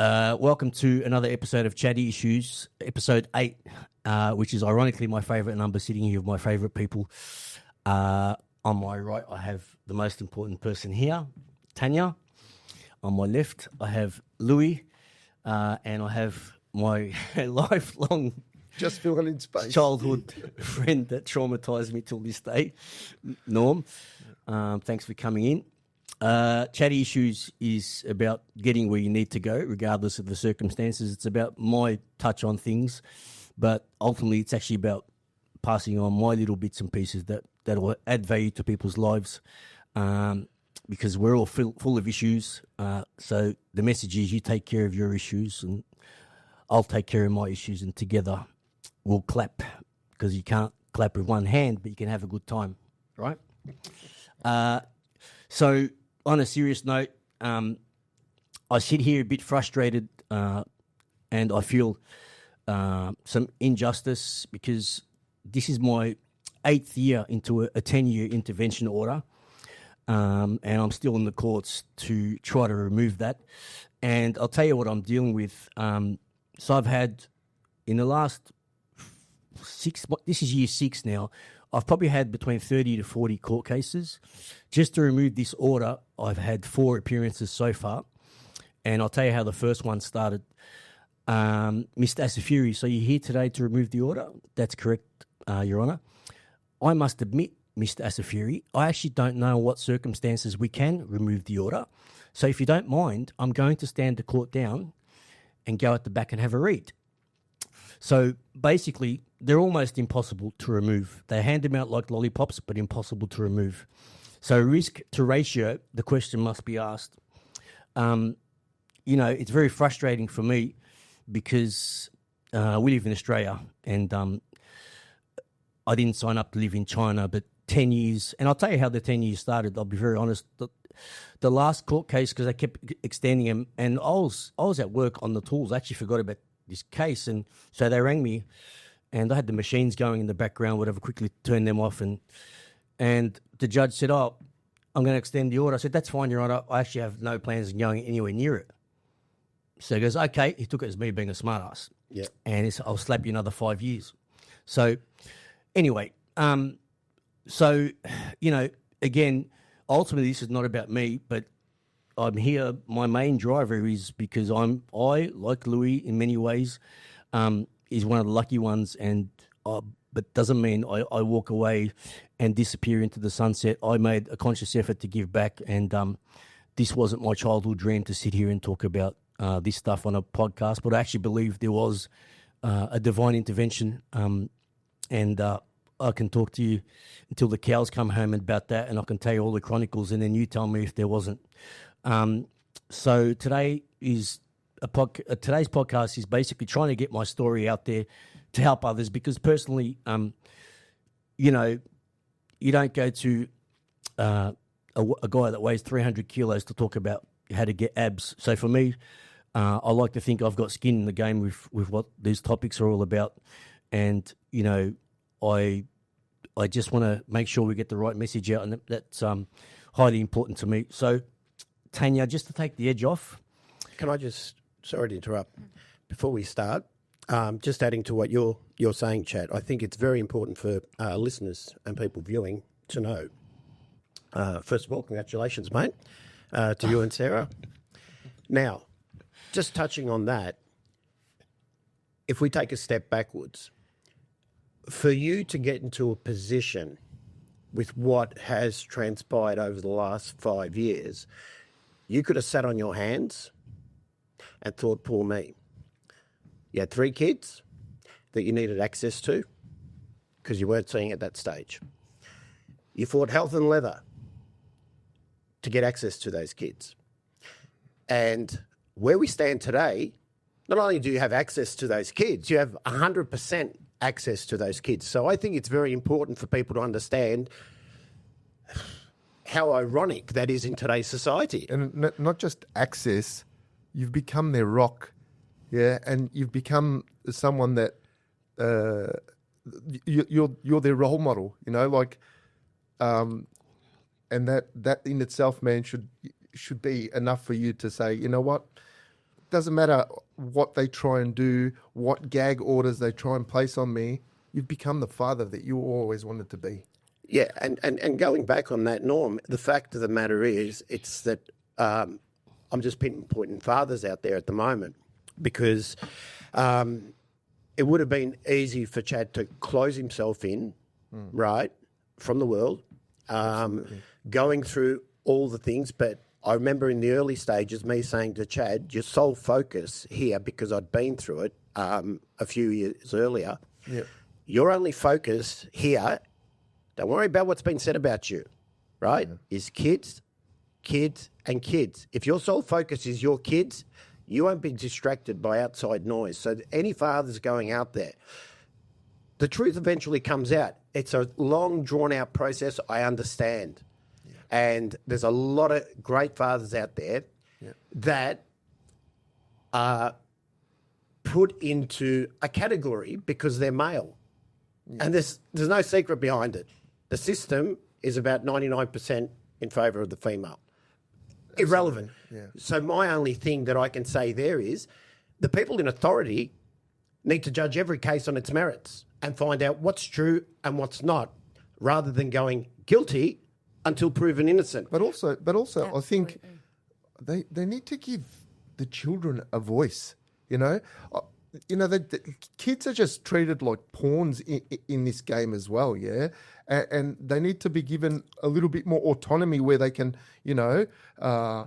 Welcome to another episode of Chaddy Issues, episode 8, which is ironically my favourite number, sitting here with my favourite people. On my right, I have the most important person here, Tanya. On my left, I have Louis, and I have my lifelong just filling in space childhood friend that traumatised me till this day, Norm. Thanks for coming in. Chatty Issues is about getting where you need to go, regardless of the circumstances. It's about my touch on things, but ultimately it's actually about passing on my little bits and pieces that will add value to people's lives, because we're all full of issues. So the message is you take care of your issues and I'll take care of my issues, and together we'll clap, because you can't clap with one hand, but you can have a good time, right? So on a serious note, I sit here a bit frustrated, and I feel some injustice, because this is my 8th year into a 10-year intervention order, and I'm still in the courts to try to remove that. And I'll tell you what I'm dealing with. So I've had, in the last 6, this is year 6 now, I've probably had between 30 to 40 court cases. Just to remove this order, I've had 4 appearances so far. And I'll tell you how the first one started. Mr. Asafiri, so you're here today to remove the order? That's correct, Your Honour. I must admit, Mr. Asafiri, I actually don't know what circumstances we can remove the order. So if you don't mind, I'm going to stand the court down and go at the back and have a read. So basically, they're almost impossible to remove. They hand them out like lollipops, but impossible to remove. So risk to ratio, the question must be asked. It's very frustrating for me, because we live in Australia, and I didn't sign up to live in China, but 10 years, and I'll tell you how the 10 years started. I'll be very honest. The last court case, because they kept extending them, and I was at work on the tools. I actually forgot about this case, and so they rang me, and I had the machines going in the background, whatever, quickly turned them off, and the judge said, "Oh, I'm going to extend the order." I said, "That's fine, Your Honour. I actually have no plans of going anywhere near it." So he goes, "Okay." He took it as me being a smartass. Yeah. And he said, "I'll slap you another 5 years." So anyway, again, ultimately this is not about me, but I'm here. My main driver is because I, like Louis in many ways, is one of the lucky ones, but doesn't mean I walk away and disappear into the sunset. I made a conscious effort to give back, and this wasn't my childhood dream to sit here and talk about this stuff on a podcast, but I actually believe there was a divine intervention, and I can talk to you until the cows come home about that, and I can tell you all the chronicles, and then you tell me if there wasn't. So today is today's podcast is basically trying to get my story out there to help others, because personally, you don't go to a guy that weighs 300 kilos to talk about how to get abs. So for me, I like to think I've got skin in the game with what these topics are all about, and I just want to make sure we get the right message out, and that's highly important to me. So, Tanya, just to take the edge off. Can I just, sorry to interrupt, before we start, just adding to what you're saying, Chad, I think it's very important for listeners and people viewing to know. First of all, congratulations, mate, to you and Sarah. Now, just touching on that, if we take a step backwards, for you to get into a position with what has transpired over the last 5 years, you could have sat on your hands and thought, poor me. You had 3 kids that you needed access to because you weren't seeing at that stage. You fought health and leather to get access to those kids. And where we stand today, not only do you have access to those kids, you have 100% access to those kids. So I think it's very important for people to understand how ironic that is in today's society. And not just access, you've become their rock, yeah, and you've become someone that you're their role model, and that in itself, man, should be enough for you to say, you know what, doesn't matter what they try and do, what gag orders they try and place on me, you've become the father that you always wanted to be. Yeah, and going back on that, Norm, the fact of the matter is, it's that I'm just pinpointing fathers out there at the moment because it would have been easy for Chad to close himself in, right, from the world, going through all the things. But I remember in the early stages me saying to Chad, your sole focus here, because I'd been through it a few years earlier, your only focus here, don't worry about what's been said about you, right, is kids, kids and kids. If your sole focus is your kids, you won't be distracted by outside noise. So any fathers going out there, the truth eventually comes out. It's a long, drawn-out process, I understand. Yeah. And there's a lot of great fathers out there that are put into a category because they're male. Yeah. And there's no secret behind it. The system is about 99% in favour of the female. Irrelevant. Yeah. So my only thing that I can say there is the people in authority need to judge every case on its merits and find out what's true and what's not, rather than going guilty until proven innocent. But also, I think they need to give the children a voice. The kids are just treated like pawns in this game as well, yeah? And they need to be given a little bit more autonomy where they can,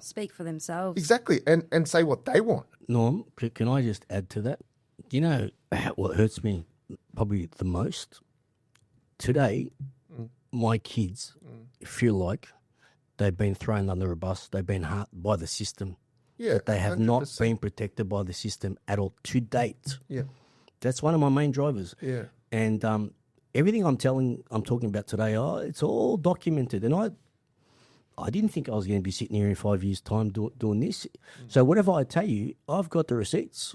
speak for themselves. Exactly, and say what they want. Norm, can I just add to that? Do you know what hurts me probably the most? Today, my kids feel like they've been thrown under a bus, they've been hurt by the system. Yeah, that they have 100%. Not been protected by the system at all to date. Yeah, that's one of my main drivers. Yeah, and everything I'm talking about today, it's all documented. And I didn't think I was going to be sitting here in 5 years' time doing this. So whatever I tell you, I've got the receipts.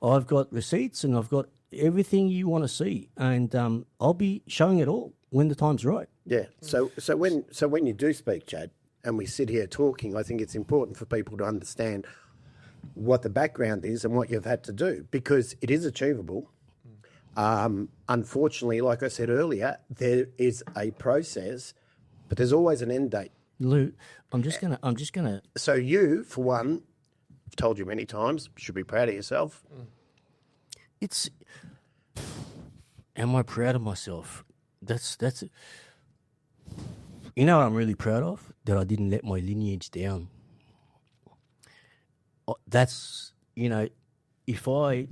I've got receipts, and I've got everything you want to see, and I'll be showing it all when the time's right. Yeah. So when you do speak, Chad, and we sit here talking, I think it's important for people to understand what the background is and what you've had to do, because it is achievable. Unfortunately, like I said earlier, there is a process, but there's always an end date. Lou, I'm just gonna. So you, for one, I've told you many times, should be proud of yourself. Am I proud of myself? That's. You know what I'm really proud of? That I didn't let my lineage down. That's, if I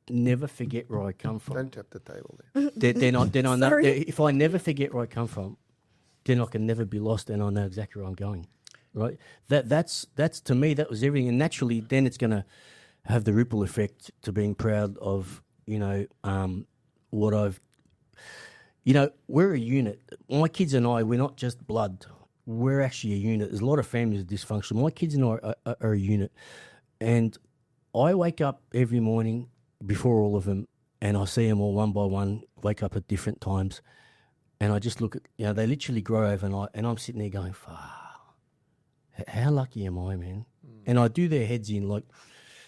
never forget where I come from. Don't tap the table there. Then I know. If I never forget where I come from, then I can never be lost, and I know exactly where I'm going. Right? That's to me, that was everything, and naturally, then it's going to have the ripple effect to being proud of what I've. We're a unit. My kids and I, we're not just blood. We're actually a unit. There's a lot of families that are dysfunctional. My kids and I are a unit. And I wake up every morning before all of them, and I see them all one by one, wake up at different times. And I just look at, they literally grow overnight, and I'm sitting there going, how lucky am I, man? And I do their heads in like...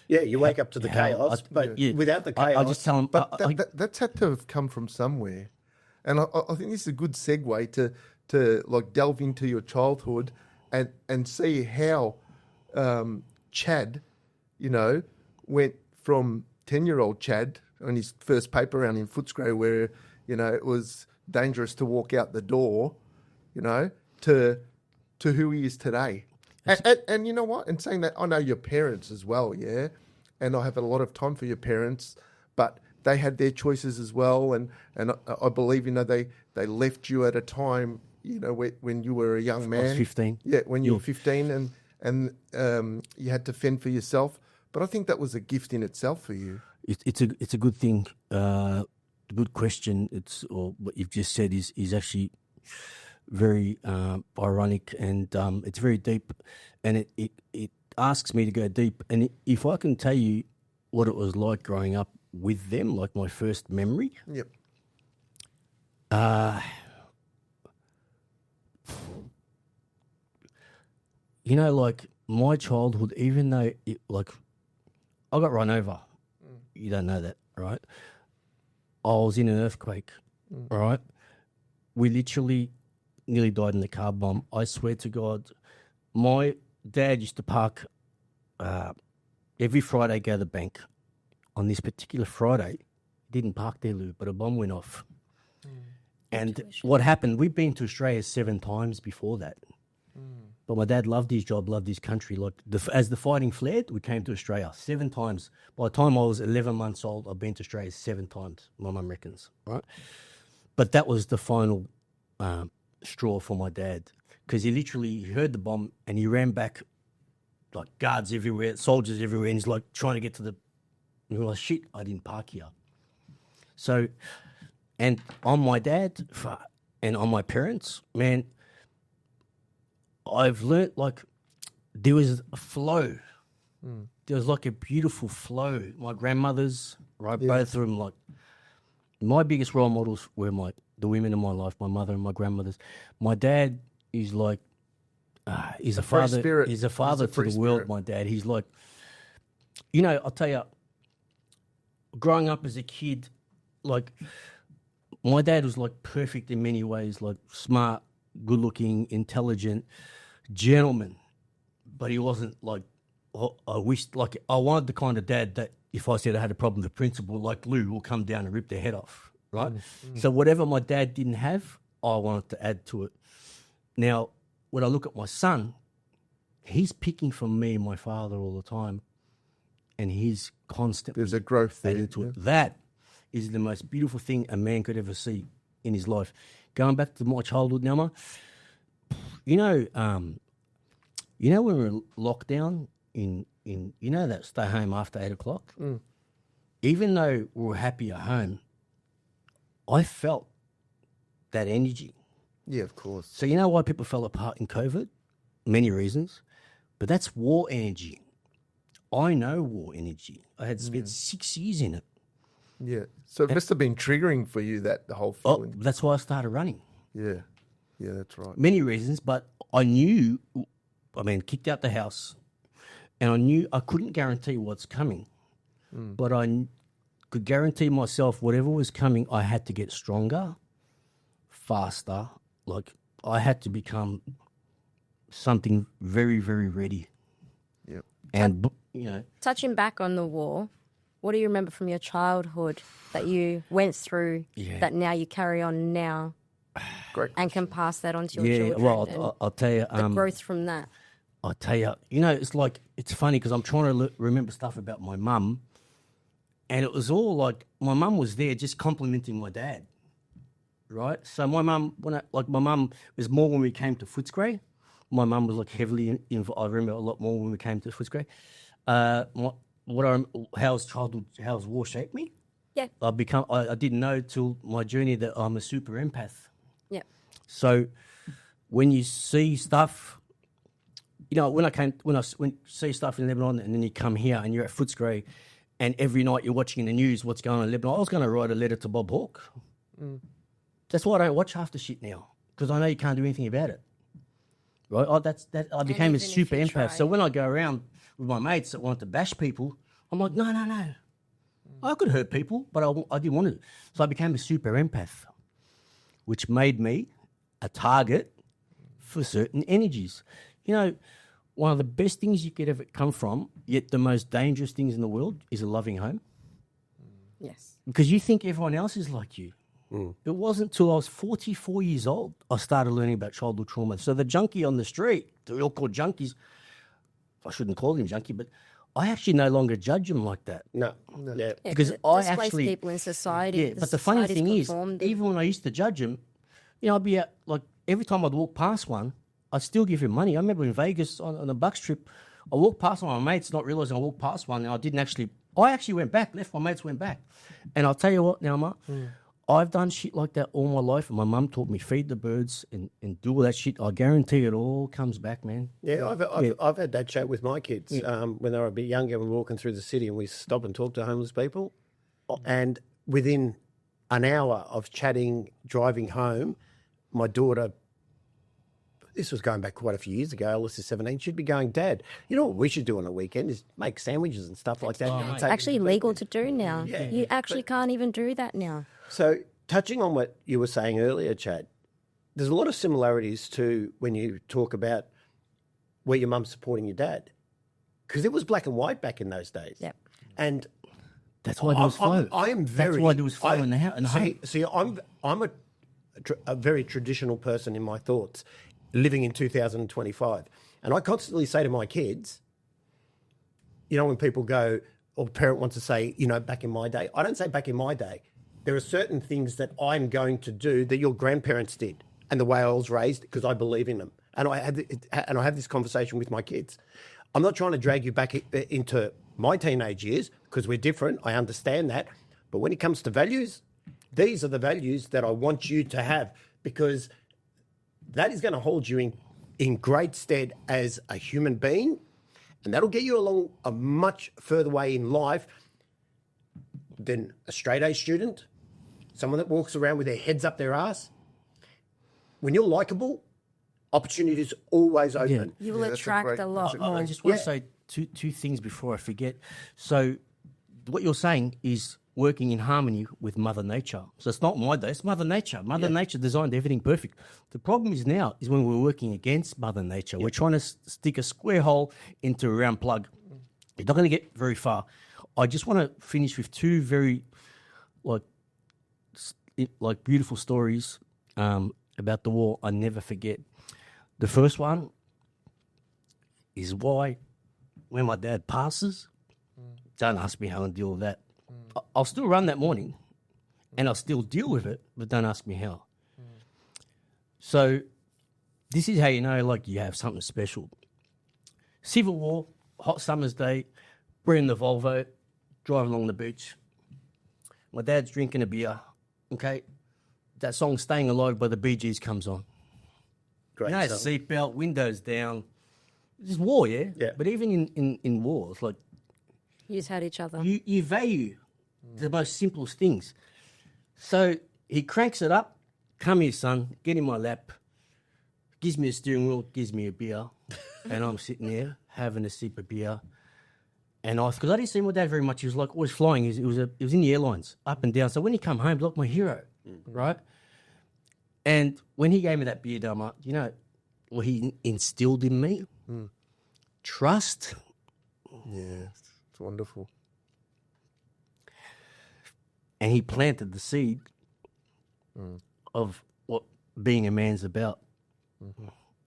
Yeah, you wake up to the chaos, but without the chaos... I just tell them... But that's had to have come from somewhere. And I think this is a good segue to like delve into your childhood and see how Chad, went from 10-year-old Chad on his first paper round in Footscray where, it was dangerous to walk out the door, to who he is today. And you know what? And saying that, I know your parents as well, yeah? And I have a lot of time for your parents, but... they had their choices as well, and I believe they left you at a time when you were a young man. I was 15. Yeah, when you were 15, and you had to fend for yourself. But I think that was a gift in itself for you. It's a good thing, a good question. Or what you've just said is actually very ironic, and it's very deep, and it asks me to go deep. And if I can tell you what it was like growing up with them, like my first memory. Yep. Like my childhood, even though I got run over, you don't know that, right? I was in an earthquake, right? We literally nearly died in the car bomb. I swear to God, my dad used to park every Friday, go to the bank. On this particular Friday, he didn't park there, Lou, but a bomb went off. And what happened, we've been to Australia 7 times before that. But my dad loved his job, loved his country. Like as the fighting flared, we came to Australia 7 times. By the time I was 11 months old, I've been to Australia 7 times, my mum reckons, right? But that was the final straw for my dad, because he heard the bomb and he ran back, like guards everywhere, soldiers everywhere, and he's like trying to get to the, and he was like, shit, I didn't park here. So, and on my dad and on my parents, man, I've learnt like there was a flow. There was like a beautiful flow. My grandmothers, right, both of them, like my biggest role models were the women in my life, my mother and my grandmothers. My dad is like, he's a father. Spirit. He's a father to the world. My dad. He's like, I'll tell you, growing up as a kid, like my dad was like perfect in many ways, like smart, good looking, intelligent, gentleman, but he wasn't like, I wanted the kind of dad that if I said I had a problem with the principal, like Lou, will come down and rip their head off, right? So whatever my dad didn't have, I wanted to add to it. Now, when I look at my son, he's picking from me and my father all the time, and he's constantly There's a growth there. adding to it. That is the most beautiful thing a man could ever see in his life. Going back to my childhood, Nelma, when we were locked down in that stay home after 8 o'clock, even though we were happy at home, I felt that energy. Yeah, of course. So you know why people fell apart in COVID? Many reasons, but that's war energy. I know war energy. I had spent 6 years in it. Yeah. So it must have been triggering for you, the whole feeling. That's why I started running. Yeah. Yeah, that's right. Many reasons, but I knew, kicked out the house, and I knew I couldn't guarantee what's coming, but I could guarantee myself whatever was coming, I had to get stronger, faster. Like I had to become something very, very ready. Yep. And, Touching back on the war, what do you remember from your childhood that you went through that now you carry on now? Great. And can pass that on to your children? Well, I'll tell you. The growth from that. I'll tell you, it's funny because I'm trying to remember stuff about my mum, and it was all like my mum was there just complimenting my dad, right? So my mum, my mum was more when we came to Footscray. My mum was like heavily involved. I remember a lot more when we came to Footscray. How's war shaped me? Yeah. I didn't know till my journey that I'm a super empath. Yeah. So when you see stuff, when you see stuff in Lebanon and then you come here and you're at Footscray and every night you're watching the news what's going on in Lebanon, I was going to write a letter to Bob Hawke. That's why I don't watch half the shit now, because I know you can't do anything about it. Right? I became a super empath. So when I go around with my mates that want to bash people, I'm like, no. I could hurt people, but I didn't want to. So I became a super empath, which made me a target for certain energies. One of the best things you could ever come from, yet the most dangerous things in the world, is a loving home. Yes. Because you think everyone else is like you. It wasn't till I was 44 years old I started learning about childhood trauma. So the junkie on the street, they're all called junkies. I shouldn't call him junkie, but I actually no longer judge them like that. No. Yeah, Because it I displays actually people in society. Yeah, but the funny thing is, even when I used to judge him, I'd be out, like every time I'd walk past one, I'd still give him money. I remember in Vegas on a Bucks trip, I walked past one of my mates, not realising I walked past one, and I actually went back, left my mates, went back. And I'll tell you what, Nauma, I've done shit like that all my life, and my mum taught me feed the birds and do all that shit. I guarantee it all comes back, man. Yeah, I've had that chat with my kids when they were a bit younger. We're walking through the city and we stop and talk to homeless people. And within an hour of chatting, driving home, my daughter, this was going back quite a few years ago. Alice is 17. She'd be going, Dad, you know what we should do on the weekend is make sandwiches and stuff like that. It's actually legal to do now. You actually can't even do that now. So touching on what you were saying earlier, Chad, there's a lot of similarities to when you talk about where your mum's supporting your dad. Because it was black and white back in those days. Yep. And That's why there was flow. I am very. That's why there was flow in the house. See, I'm a very traditional person in my thoughts, living in 2025, and I constantly say to my kids, you know, when people go, or a parent wants to say, you know, back in my day, I don't say back in my day. There are certain things that I'm going to do that your grandparents did, and the way I was raised, because I believe in them, and I have this conversation with my kids. I'm not trying to drag you back into my teenage years because we're different. I understand that. But when it comes to values, these are the values that I want you to have because that is going to hold you in great stead as a human being, and that'll get you along a much further way in life than a straight-A student, someone that walks around with their heads up their ass. When you're likable, opportunities always open. You will attract a lot. I just want to say two things before I forget. So what you're saying is working in harmony with Mother Nature. So it's not my day, it's Mother Nature. Mother Nature designed everything perfect. The problem is now is when we're working against Mother Nature. We're trying to stick a square hole into a round plug. You're not going to get very far. I just want to finish with two very like beautiful stories about the war I never forget. The first one is why when my dad passes, don't ask me how I deal with that. I'll still run that morning and I'll still deal with it, but don't ask me how. So this is how you know like you have something special. Civil War, hot summer's day, we're in the Volvo, driving along the beach. My dad's drinking a beer, okay? That song Staying Alive by the Bee Gees comes on. Great. No seatbelt, windows down. It's war, yeah? Yeah. But even in war, it's like You just had each other. you value the most simplest things. So he cranks it up. Come here, son. Get in my lap. Gives me a steering wheel, gives me a beer. And I'm sitting there having a sip of beer. And because I didn't see my dad very much. He was like always flying. He was in the airlines, up and down. So when he come home, he was like my hero, right? And when he gave me that beer, Dama, you know what he instilled in me? Trust. Yeah, it's wonderful. And he planted the seed of what being a man's about.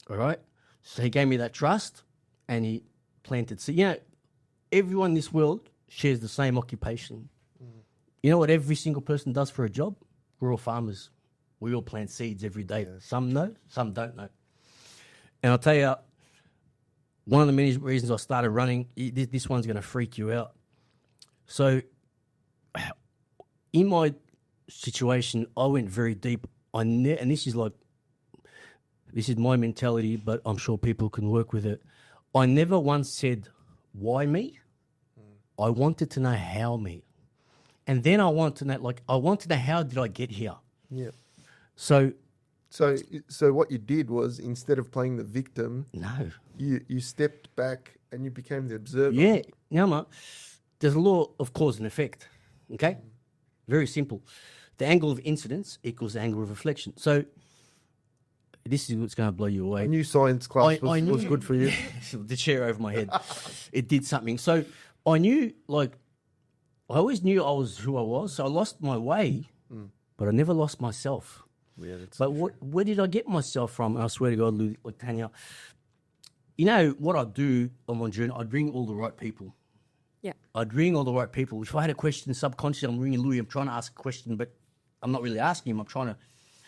All right? So he gave me that trust and he planted seed. You know, everyone in this world shares the same occupation. You know what every single person does for a job? We're all farmers. We all plant seeds every day. Yes. Some know, some don't know. And I'll tell you, one of the many reasons I started running, this one's going to freak you out. So in my situation, I went very deep. And this is my mentality, but I'm sure people can work with it. I never once said, why me? I wanted to know how me. And then I want to know, how did I get here? Yeah. So what you did was instead of playing the victim, no, you stepped back and you became the observer. yeah, no, there's a law of cause and effect. Okay, very simple. The angle of incidence equals the angle of reflection. So this is what's going to blow you away. I knew science class was good for you. The chair over my head, it did something. So I knew, I always knew I was who I was. So I lost my way, but I never lost myself. Yeah, But where did I get myself from? And I swear to God, like Tanya, you know what I do on my journey? I'd ring all the right people. Yeah. I'd ring all the right people. If I had a question subconsciously, I'm ringing Louis. I'm trying to ask a question, but I'm not really asking him. I'm trying to.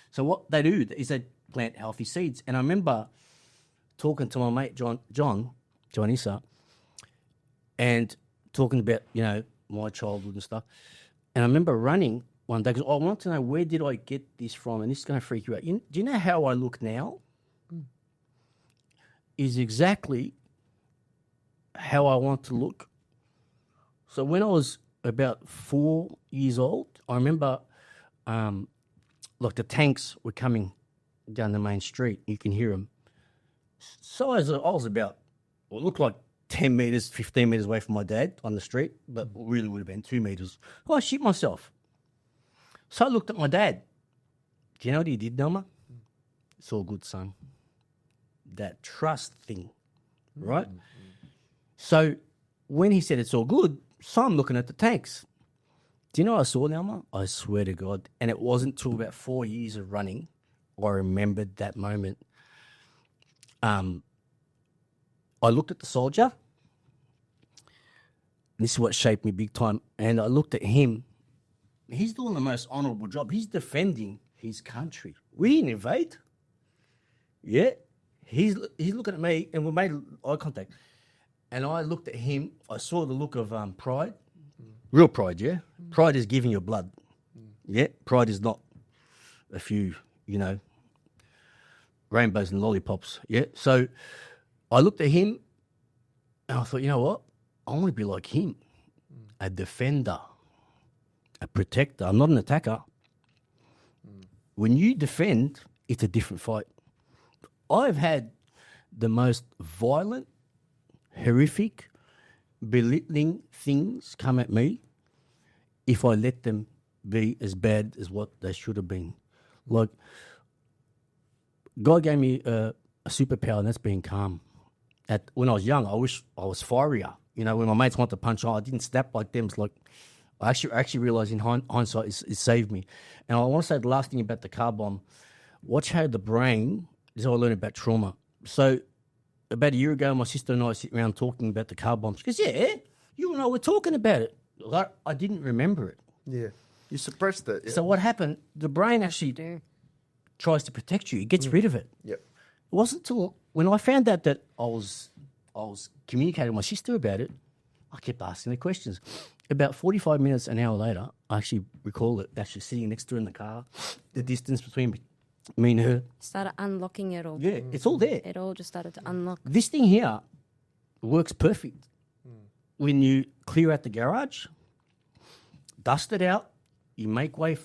So what they do is they plant healthy seeds. And I remember talking to my mate John Issa, and talking about my childhood and stuff. And I remember running one day because I want to know, where did I get this from? And this is going to freak you out. Do you know how I look now? Is exactly how I want to look. So when I was about 4 years old, I remember the tanks were coming down the main street. You can hear them. So I was about, well, it looked like 10 metres, 15 metres away from my dad on the street, but really would have been 2 metres. Oh, I shit myself. So I looked at my dad. Do you know what he did, Nelma? It's all good, son. That trust thing, right? So when he said it's all good, so I'm looking at the tanks. Do you know what I saw, Nelma? I swear to God. And it wasn't till about 4 years of running I remembered that moment. I looked at the soldier. This is what shaped me big time. And I looked at him. He's doing the most honourable job. He's defending his country. We didn't invade. Yeah. He's looking at me, and we made eye contact. And I looked at him. I saw the look of pride. Real pride, yeah? Pride is giving your blood. Yeah? Pride is not a few, rainbows and lollipops. Yeah? So I looked at him, and I thought, you know what? I want to be like him. A defender. A protector. I'm not an attacker. When you defend, it's a different fight. I've had the most violent, horrific, belittling things come at me if I let them be as bad as what they should have been. Like, God gave me a superpower, and that's being calm. When I was young, I wish I was fierier. When my mates wanted to punch on, I didn't snap like them. It's like, I actually realised in hindsight it saved me. And I want to say the last thing about the car bomb. Watch how the brain, this is how I learned about trauma. So about a year ago, my sister and I sit around talking about the car bombs. She goes, yeah, you and I were talking about it. I didn't remember it. Yeah. You suppressed it. Yeah. So what happened, the brain actually tries to protect you. It gets rid of it. Yep. It wasn't until when I found out that I was communicating with my sister about it, I kept asking the questions. About 45 minutes, an hour later, I actually recall it, actually sitting next to her in the car, the distance between me and her. Started unlocking it all. Yeah, it's all there. It all just started to unlock. This thing here works perfect. When you clear out the garage, dust it out, you make way,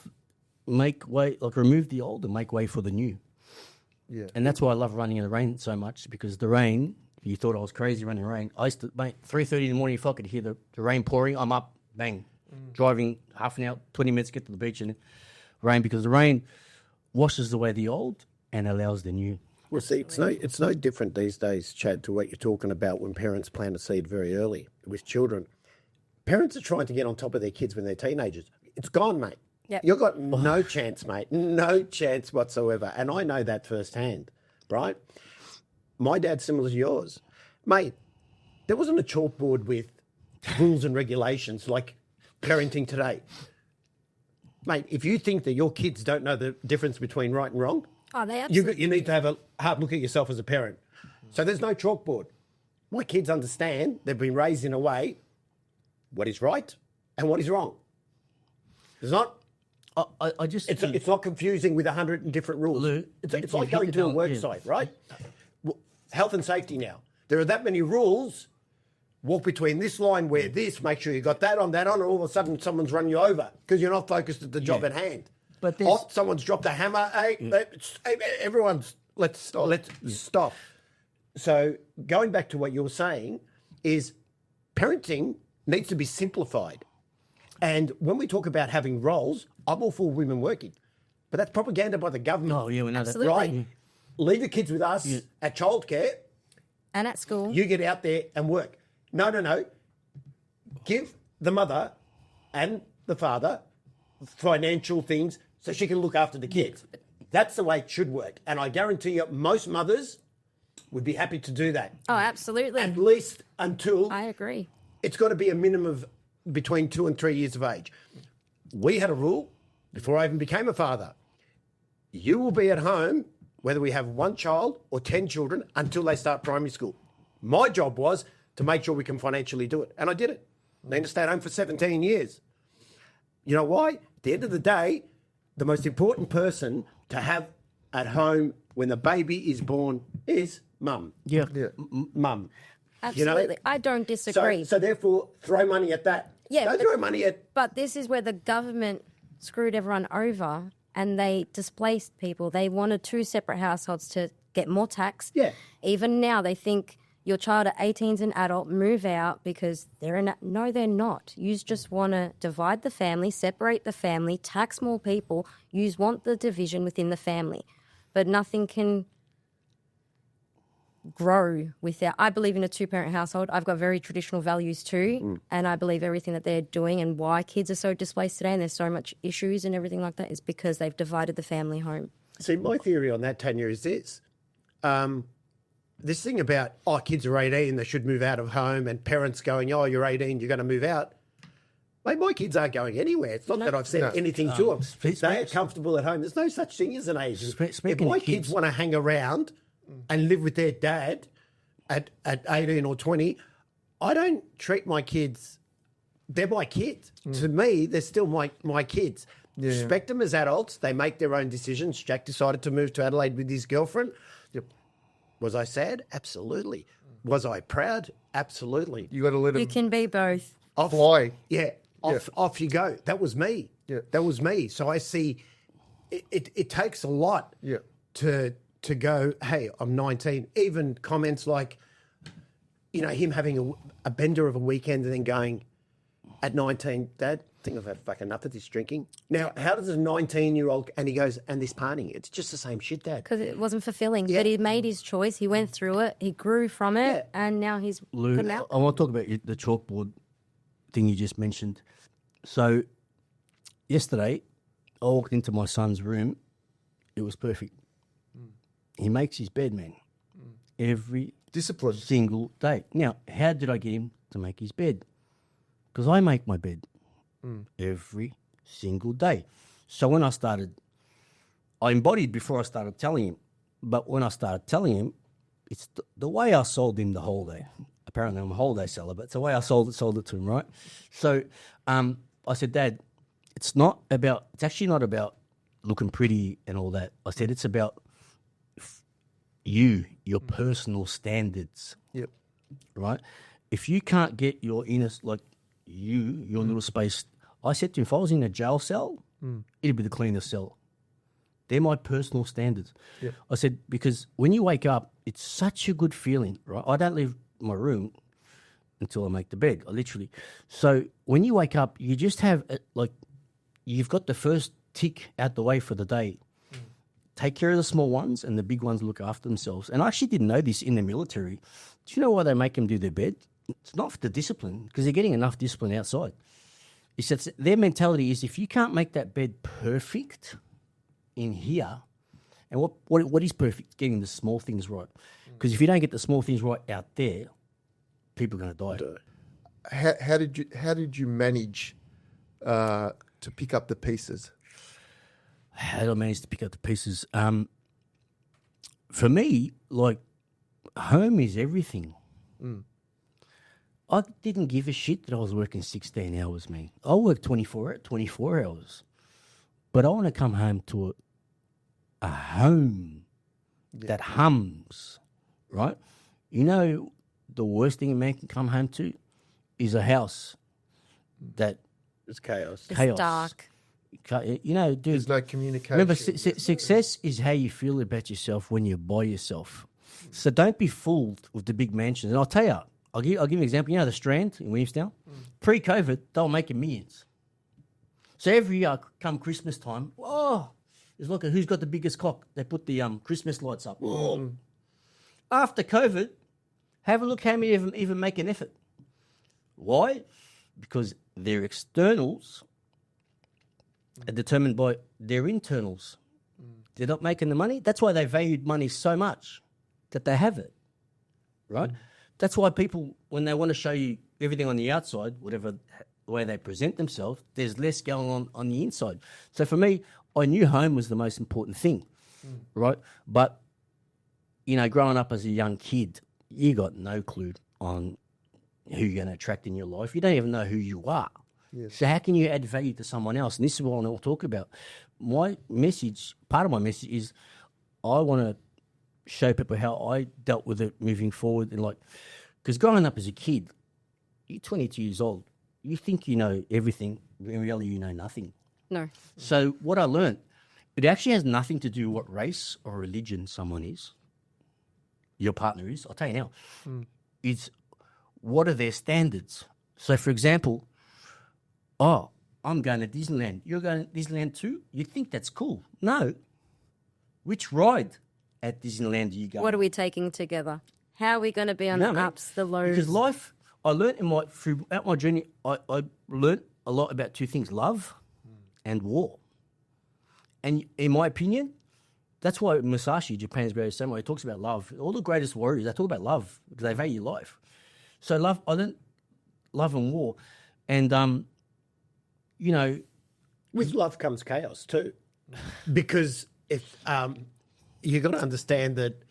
remove the old and make way for the new. Yeah. And that's why I love running in the rain so much, because the rain, you thought I was crazy running in the rain. I used to, 3:30 in the morning, if I could hear the rain pouring, I'm up, bang, driving half an hour, 20 minutes, get to the beach and rain, because the rain washes away the old and allows the new. Well, see, it's no different these days, Chad, to what you're talking about when parents plant a seed very early with children. Parents are trying to get on top of their kids when they're teenagers. It's gone, mate. Yep. You've got no chance, mate. No chance whatsoever. And I know that firsthand, right? My dad's similar to yours. Mate, there wasn't a chalkboard with rules and regulations like parenting today. Mate, if you think that your kids don't know the difference between right and wrong, Oh, they absolutely. you need to have a hard look at yourself as a parent. So there's no chalkboard. My kids understand they've been raised in a way what is right and what is wrong. It's not. I just It's not confusing with 100 different rules. Lou, It's like going to a work site, right? Health and safety now. There are that many rules. Walk between this line, wear this, make sure you got that on, and all of a sudden someone's run you over because you're not focused at the job at hand. But Someone's dropped a hammer. Hey, everyone's, let's stop. So going back to what you're saying is parenting needs to be simplified. And when we talk about having roles, I'm all for women working. But that's propaganda by the government. Oh, yeah, we know Absolutely. that. Right? Leave your kids with us at childcare. And at school. You get out there and work. No. Give the mother and the father financial things so she can look after the kids. That's the way it should work. And I guarantee you most mothers would be happy to do that. Oh, absolutely. At least until I agree. it's got to be a minimum of between 2 and 3 years of age. We had a rule before I even became a father. You will be at home, whether we have one child or 10 children, until they start primary school. My job was to make sure we can financially do it. And I did it. Nina stayed home for 17 years. You know why? At the end of the day, the most important person to have at home when the baby is born is mum. Yeah. Mum. Absolutely. I don't disagree. So therefore, throw money at that. Yeah, Don't but- throw money at... But this is where the government screwed everyone over and they displaced people. They wanted two separate households to get more tax. Yeah. Even now, they think your child at 18 is an adult, move out because no, they're not. You just want to divide the family, separate the family, tax more people. You want the division within the family. But nothing can grow without. I believe in a two-parent household. I've got very traditional values too, and I believe everything that they're doing and why kids are so displaced today and there's so much issues and everything like that is because they've divided the family home. See, my theory on that, Tanya, is this. This thing about, kids are 18, they should move out of home, and parents going, you're 18, you're going to move out. Mate, my kids aren't going anywhere. It's not that I've said anything to them. They are comfortable at home. There's no such thing as an age. If my kids want to hang around and live with their dad at 18 or 20, I don't treat my kids, they're my kids. To me, they're still my kids. Yeah. Respect them as adults. They make their own decisions. Jack decided to move to Adelaide with his girlfriend. Was I sad? Absolutely. Was I proud? Absolutely. You got to let them You can be both. fly. Yeah. Off you go. That was me. Yeah. That was me. So I see it takes a lot Yeah. to go, hey, I'm 19. Even comments like, him having a bender of a weekend and then going at 19, Dad, I think I've had fucking enough of this drinking. Now, how does a 19-year-old, and he goes, and this partying, it's just the same shit, Dad. Because it wasn't fulfilling. Yeah. But he made his choice. He went through it. He grew from it. Yeah. And now he's Lou, good now. I want to talk about the chalkboard thing you just mentioned. So, yesterday, I walked into my son's room. It was perfect. He makes his bed, man, every Discipline. single day. Now, how did I get him to make his bed? Because I make my bed every single day. So when I embodied before I started telling him. But when I started telling him, it's the way I sold him the holiday. Apparently I'm a holiday seller, but it's the way I sold it to him, right? So I said, Dad, it's actually not about looking pretty and all that. I said, it's about your personal standards. Yep. Right? If you can't get your inner, your little space, I said to him, if I was in a jail cell, it'd be the cleanest cell. They're my personal standards. Yep. I said, because when you wake up, it's such a good feeling, right? I don't leave my room until I make the bed, literally. So when you wake up, you just have, you've got the first tick out the way for the day. Take care of the small ones, and the big ones look after themselves. And I actually didn't know this in the military. Do you know why they make them do their bed? It's not for the discipline, because they're getting enough discipline outside. It's that their mentality is, if you can't make that bed perfect in here, and what is perfect? Getting the small things right. Because if you don't get the small things right out there, people are going to die. How did you manage to pick up the pieces? How did I manage to pick up the pieces? For me, home is everything. I didn't give a shit that I was working 16 hours, man. I work 24 hours. But I want to come home to a home that hums, right? You know, the worst thing a man can come home to is a house that It's chaos. It's chaos. dark. You know, dude. There's no communication. Remember, success is how you feel about yourself when you're by yourself. So don't be fooled with the big mansions. And I'll tell you, I'll give you an example. You know the Strand in Williamstown? Pre-COVID, they were making millions. So every year, come Christmas time, it's like who's got the biggest cock? They put the Christmas lights up. After COVID, have a look how many of them even make an effort. Why? Because their externals are determined by their internals. They're not making the money. That's why they valued money so much that they have it, right? That's why people, when they want to show you everything on the outside, whatever the way they present themselves, there's less going on the inside. So for me, I knew home was the most important thing, right? But, you know, growing up as a young kid, you got no clue on who you're going to attract in your life. You don't even know who you are. Yes. So how can you add value to someone else? And this is what I want to talk about. My message, part of my message is I want to show people how I dealt with it moving forward. And because growing up as a kid, you're 22 years old, you think you know everything. In reality, you know nothing. No. So what I learned, it actually has nothing to do what race or religion someone is. your partner is, I'll tell you now, is what are their standards? So, for example, I'm going to Disneyland. You're going to Disneyland too? You think that's cool? No. Which ride at Disneyland do you go? What are we taking together? How are we going to be on the mate, ups, the lows? Because life, I learned throughout my journey, I learned a lot about two things: love and war. And in my opinion, that's why Musashi, Japan's greatest samurai, talks about love. All the greatest warriors, they talk about love because they value life. So love, I learned love and war, and With love comes chaos too, because if you've got to understand that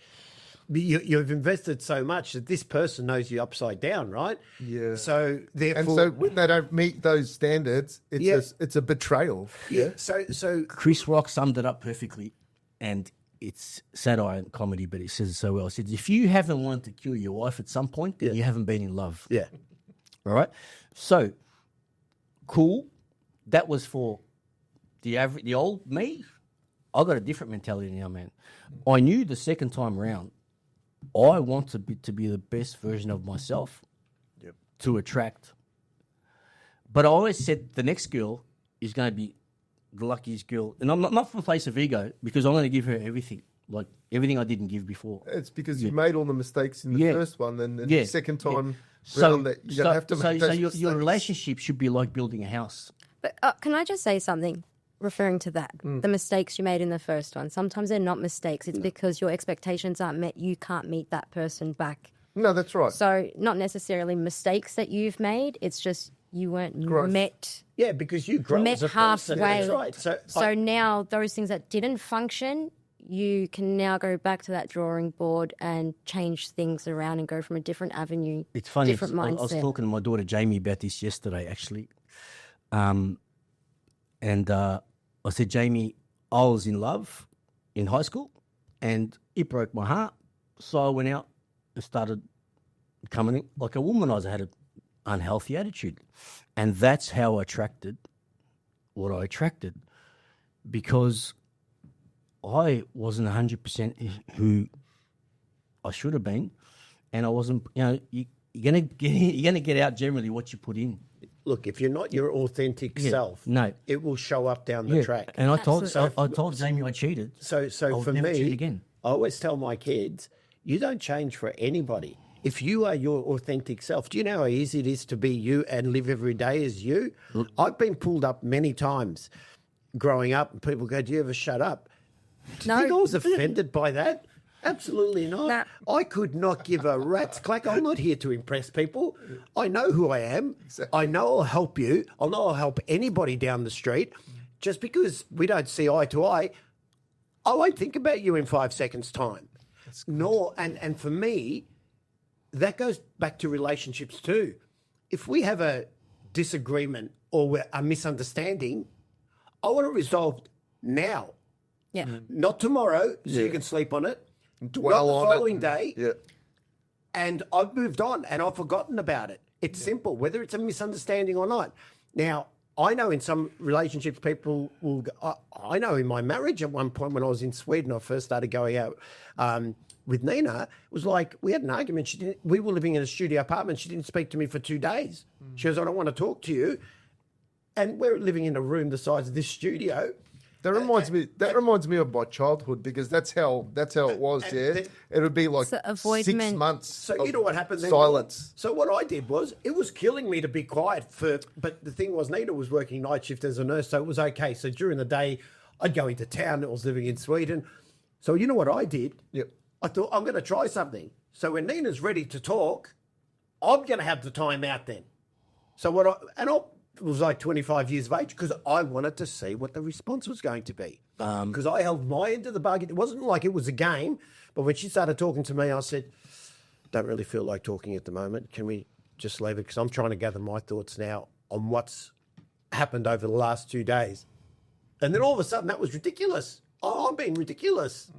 you've invested so much that this person knows you upside down, right? Yeah. So therefore, And so when they don't meet those standards, it's a betrayal. yeah. So Chris Rock summed it up perfectly, and it's satire and comedy, but he says it so well. He says, if you haven't wanted to kill your wife at some point, then you haven't been in love. yeah, All right? So, cool. That was for the old me. I got a different mentality now, man. I knew the second time around, I want to be the best version of myself to attract. But I always said the next girl is going to be the luckiest girl. And I'm not from a place of ego, because I'm going to give her everything, like everything I didn't give before. It's because you made all the mistakes in the first one, and the second time round that you don't have to make those mistakes. Your relationship should be like building a house. But can I just say something referring to that? The mistakes you made in the first one. Sometimes they're not mistakes. It's because your expectations aren't met. You can't meet that person back. No, that's right. So not necessarily mistakes that you've made. It's just you weren't Growth. met. yeah, because you grow Met as a person. halfway. That's right. So now those things that didn't function, you can now go back to that drawing board and change things around and go from a different avenue. It's funny. Different I mindset. was talking to my daughter Jamie about this yesterday, actually. I said, Jamie, I was in love in high school, and it broke my heart. So I went out and started becoming like a womanizer. I had an unhealthy attitude. And that's how I attracted what I attracted, because I wasn't 100% who I should have been, and I wasn't. You're gonna get out generally what you put in. Look, if you're not your authentic self, no. it will show up down the track. And I told Jamie I cheated. So I'll for never me, cheat again. I always tell my kids, you don't change for anybody. If you are your authentic self, do you know how easy it is to be you and live every day as you? I've been pulled up many times growing up, and people go, do you ever shut up? Do you think I was offended by that? Absolutely not. Nah. I could not give a rat's clack. I'm not here to impress people. I know who I am. I know I'll help you. I know I'll help anybody down the street. Just because we don't see eye to eye, I won't think about you in 5 seconds' time. And for me, that goes back to relationships too. If we have a disagreement or a misunderstanding, I want it resolved now, Yeah. not tomorrow, so you can sleep on it. Dwell not on the following it. day. Yeah. And I've moved on and I've forgotten about it. It's simple, whether it's a misunderstanding or not. Now, I know in some relationships people will go, I know in my marriage at one point when I was in Sweden, I first started going out with Nina, it was like we had an argument. We were living in a studio apartment. She didn't speak to me for 2 days. She goes, I don't want to talk to you. And we're living in a room the size of this studio. That reminds me of my childhood, because that's how it was. Yeah, it would be like So 6 avoidment. months. So you know what happened then? Silence. So what I did was, it was killing me to be quiet but the thing was, Nina was working night shift as a nurse, so it was okay. So during the day, I'd go into town. I was living in Sweden. So you know what I did? Yep. I thought, I'm going to try something. So when Nina's ready to talk, I'm going to have the time out then. So I was like 25 years of age, because I wanted to see what the response was going to be. Because I held my end of the bargain. It wasn't like it was a game, but when she started talking to me, I said, don't really feel like talking at the moment. Can we just leave it? Because I'm trying to gather my thoughts now on what's happened over the last 2 days. And then all of a sudden, that was ridiculous. I'm being ridiculous.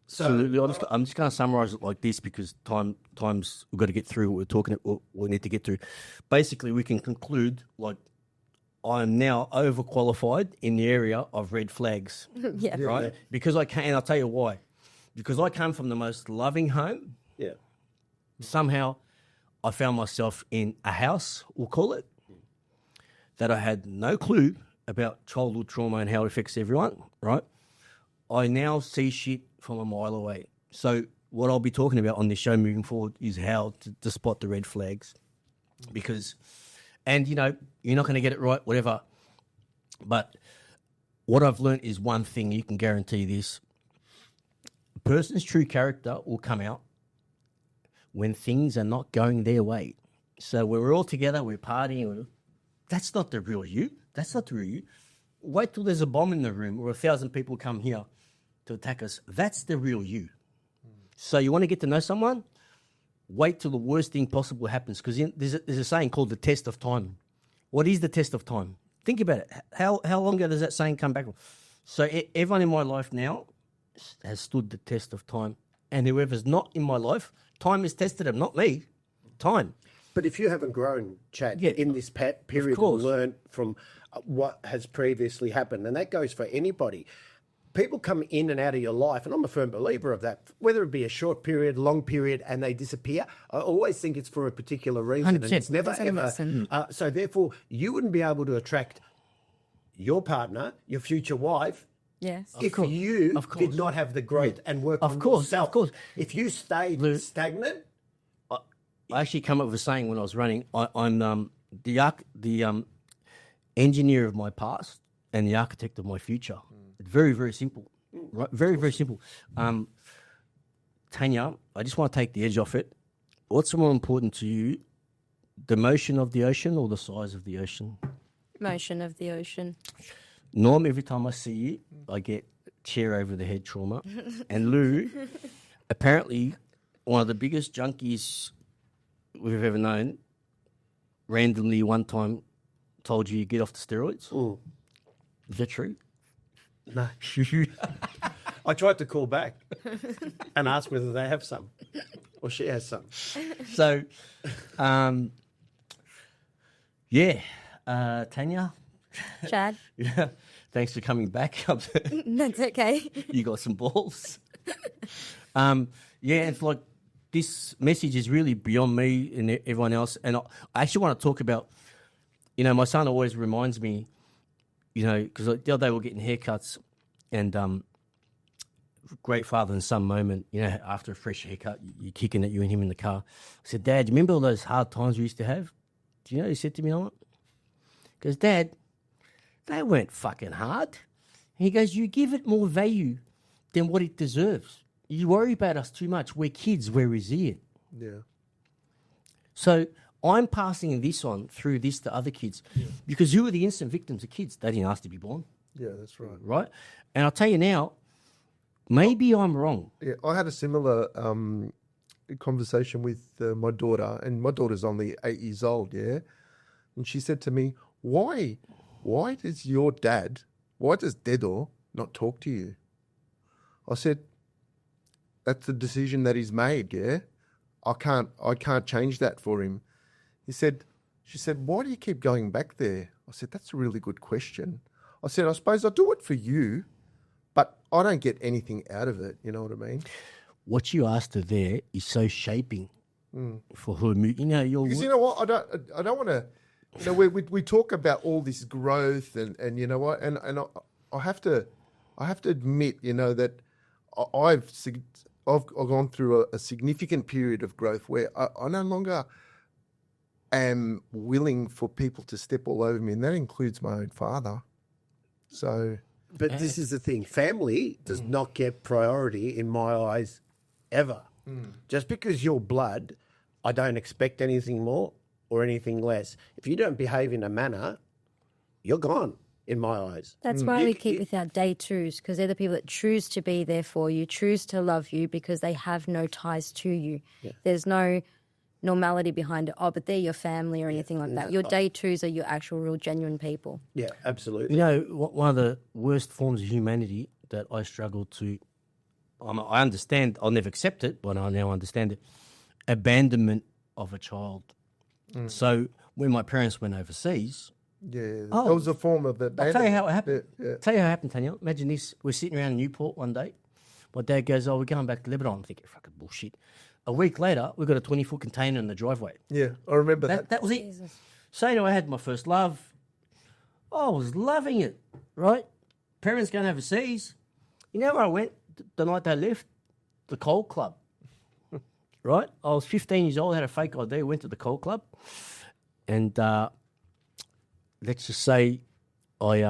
Absolutely. I'm just going to summarise it like this, because times we've got to get through what we need to get through. Basically, we can conclude, like, I'm now overqualified in the area of red flags. Yeah. Right? Because I can, and I'll tell you why. because I come from the most loving home. Yeah. Somehow I found myself in a house, we'll call it, that I had no clue about childhood trauma and how it affects everyone, right? I now see shit from a mile away. So what I'll be talking about on this show moving forward is how to spot the red flags. Because, and, you know, you're not going to get it right, whatever. But what I've learned is one thing, you can guarantee this. A person's true character will come out when things are not going their way. So when we're all together, we're partying, that's not the real you. That's not the real you. Wait till there's a bomb in the room or 1,000 people come here to attack us. That's the real you. So you want to get to know someone? Wait till the worst thing possible happens, because there's a saying called the test of time. What is the test of time? Think about it. How long ago does that saying come back from? So everyone in my life now has stood the test of time. And whoever's not in my life, time has tested them, not me. Time. But if you haven't grown, Chad, Yeah, in this period to course. learn from what has previously happened, and that goes for anybody. People come in and out of your life, and I'm a firm believer of that, whether it be a short period, long period, and they disappear. I always think it's for a particular reason, and 100%. it's never That's ever. innocent. So therefore, you wouldn't be able to attract your partner, your future wife, Yes. if course. you Of did course. not have the growth and work Of on course, yourself. of course. If you stayed Lou- stagnant, I actually come up with a saying when I was running. I'm the engineer of my past and the architect of my future. Very, very simple. Right? Very, very simple. Tanya, I just want to take the edge off it. What's more important to you, the motion of the ocean or the size of the ocean? Motion of the ocean. Norm, every time I see you, I get chair over the head trauma. And Lou, apparently one of the biggest junkies we've ever known, randomly one time told you get off the steroids. Is that true? no. I tried to call back and ask whether they have some or she has some. So, yeah, Tanya, Chad, yeah, thanks for coming back. that's okay. You got some balls. Yeah, it's like this message is really beyond me and everyone else. And I actually want to talk about, you know, my son always reminds me, you know, because the other day we we're getting haircuts and great father and son moment, you know, after a fresh haircut, you're kicking at you and him in the car. I said, Dad, do you remember all those hard times we used to have? Do you know what he said to me? He goes, Dad, they weren't fucking hard. He goes, you give it more value than what it deserves. You worry about us too much. We're kids. We're resilient. Yeah. So I'm passing this on through this to other kids because who are the instant victims? The kids. They didn't ask to be born, Yeah, that's right. right? And I'll tell you now, maybe I'm wrong. Yeah, I had a similar conversation with my daughter, and my daughter's only 8 years old, yeah? And she said to me, why does Dedo not talk to you? I said, that's the decision that he's made, yeah? I can't change that for him. She said, why do you keep going back there? I said, that's a really good question. I said, I suppose I do it for you, but I don't get anything out of it. You know what I mean? What you asked her there is so shaping for her. You know, Because you know what? I don't want to. You know, we talk about all this growth and you know what? And I have to admit, you know, that I've gone through a significant period of growth where I no longer am willing for people to step all over me, and that includes my own father. So, But this is the thing. Family does not get priority in my eyes ever. Just because you're blood, I don't expect anything more or anything less. If you don't behave in a manner, you're gone in my eyes. That's why we keep with our day twos, because they're the people that choose to be there for you, choose to love you because they have no ties to you. There's no normality behind it. Oh, but they're your family or anything like that. Your day twos are your actual, real, genuine people. Yeah, absolutely. You know, one of the worst forms of humanity that I struggle to, I understand, I'll never accept it, but I now understand it, abandonment of a child. So when my parents went overseas, yeah, that was a form of I'll abandonment. tell you how it happened. Yeah. Tell you how it happened, Tanya. Imagine this. We're sitting around in Newport one day. My dad goes, "Oh, we're going back to Lebanon." I'm thinking, fucking bullshit. A week later, we got a 20-foot container in the driveway. Yeah, I remember that. That was it. So anyway, I had my first love. I was loving it, right? Parents going overseas. You know where I went the night they left? The Coal Club, right? I was 15 years old, had a fake ID, went to the Coal Club. And let's just say I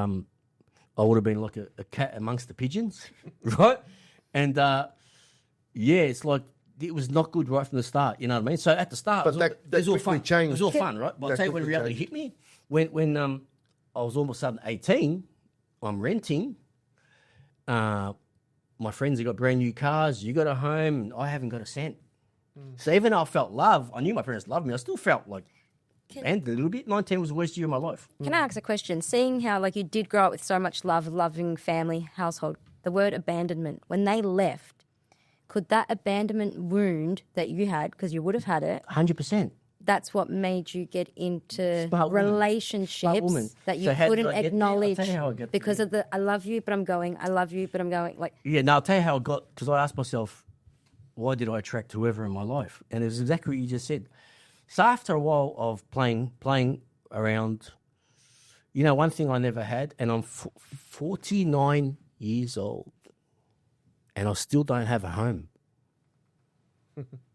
would have been like a cat amongst the pigeons, right? And yeah, it's like it was not good right from the start. You know what I mean? So at the start, But it that was all quickly fun. changed. It was all fun, right? But I'll That tell you when quickly reality changed. hit me. When I was almost sudden 18, I'm renting. My friends have got brand new cars. You got a home. And I haven't got a cent. So even though I felt love, I knew my parents loved me. I still felt like abandoned a little bit. 19 was the worst year of my life. Can I ask a question? Seeing how like you did grow up with so much love, loving family, household, the word abandonment, when they left, could that abandonment wound that you had, because you would have had it, 100%. that's what made you get into Smart woman. relationships woman. that you So how did couldn't I get there? I'll acknowledge tell you how I got because there. of the I love you, but I'm going, I love you, but I'm going. Like, Yeah, now I'll tell you how I got, because I asked myself, why did I attract whoever in my life? And it was exactly what you just said. So after a while of playing around, you know, one thing I never had, and I'm 49 years old, and I still don't have a home.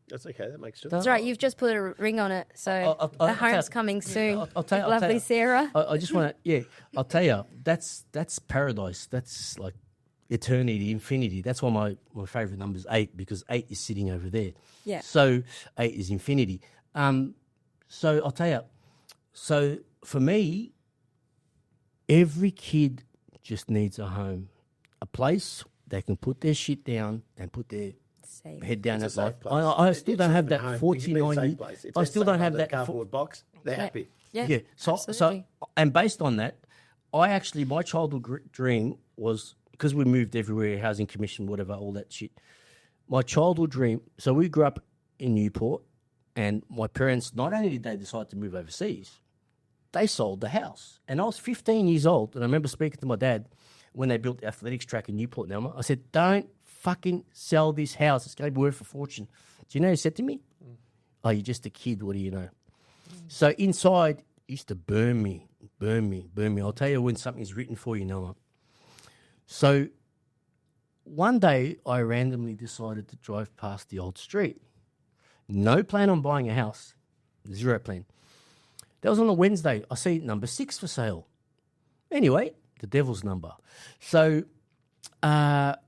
That's okay. That makes sense. that's right, you've just put a ring on it, so I'll the home's tell- coming soon. I'll tell you- With lovely Sarah. I just want to, yeah, I'll tell you, that's paradise. That's like eternity, infinity. That's why my favourite number is 8, because 8 is sitting over there. Yeah. So 8 is infinity. So I'll tell you, so for me, every kid just needs a home, a place they can put their shit down and put their Safe. head down It's at a life. safe place. I still don't have that Home. 49 Safe years. place. If I they're still safe don't have under that. the cardboard box. They're happy. Yeah. So absolutely. and based on that, my childhood dream was, because we moved everywhere, housing commission, whatever, all that shit. My childhood dream. So we grew up in Newport, and my parents, not only did they decide to move overseas, they sold the house. And I was 15 years old, and I remember speaking to my dad when they built the athletics track in Newport, Nelma. I said, "Don't fucking sell this house. It's going to be worth a fortune." Do you know what he said to me? "Oh, you're just a kid. What do you know?" So inside, it used to burn me. I'll tell you when something's written for you, Noah. So one day, I randomly decided to drive past the old street. No plan on buying a house. Zero plan. That was on a Wednesday. I see number 6 for sale. Anyway, the devil's number. So that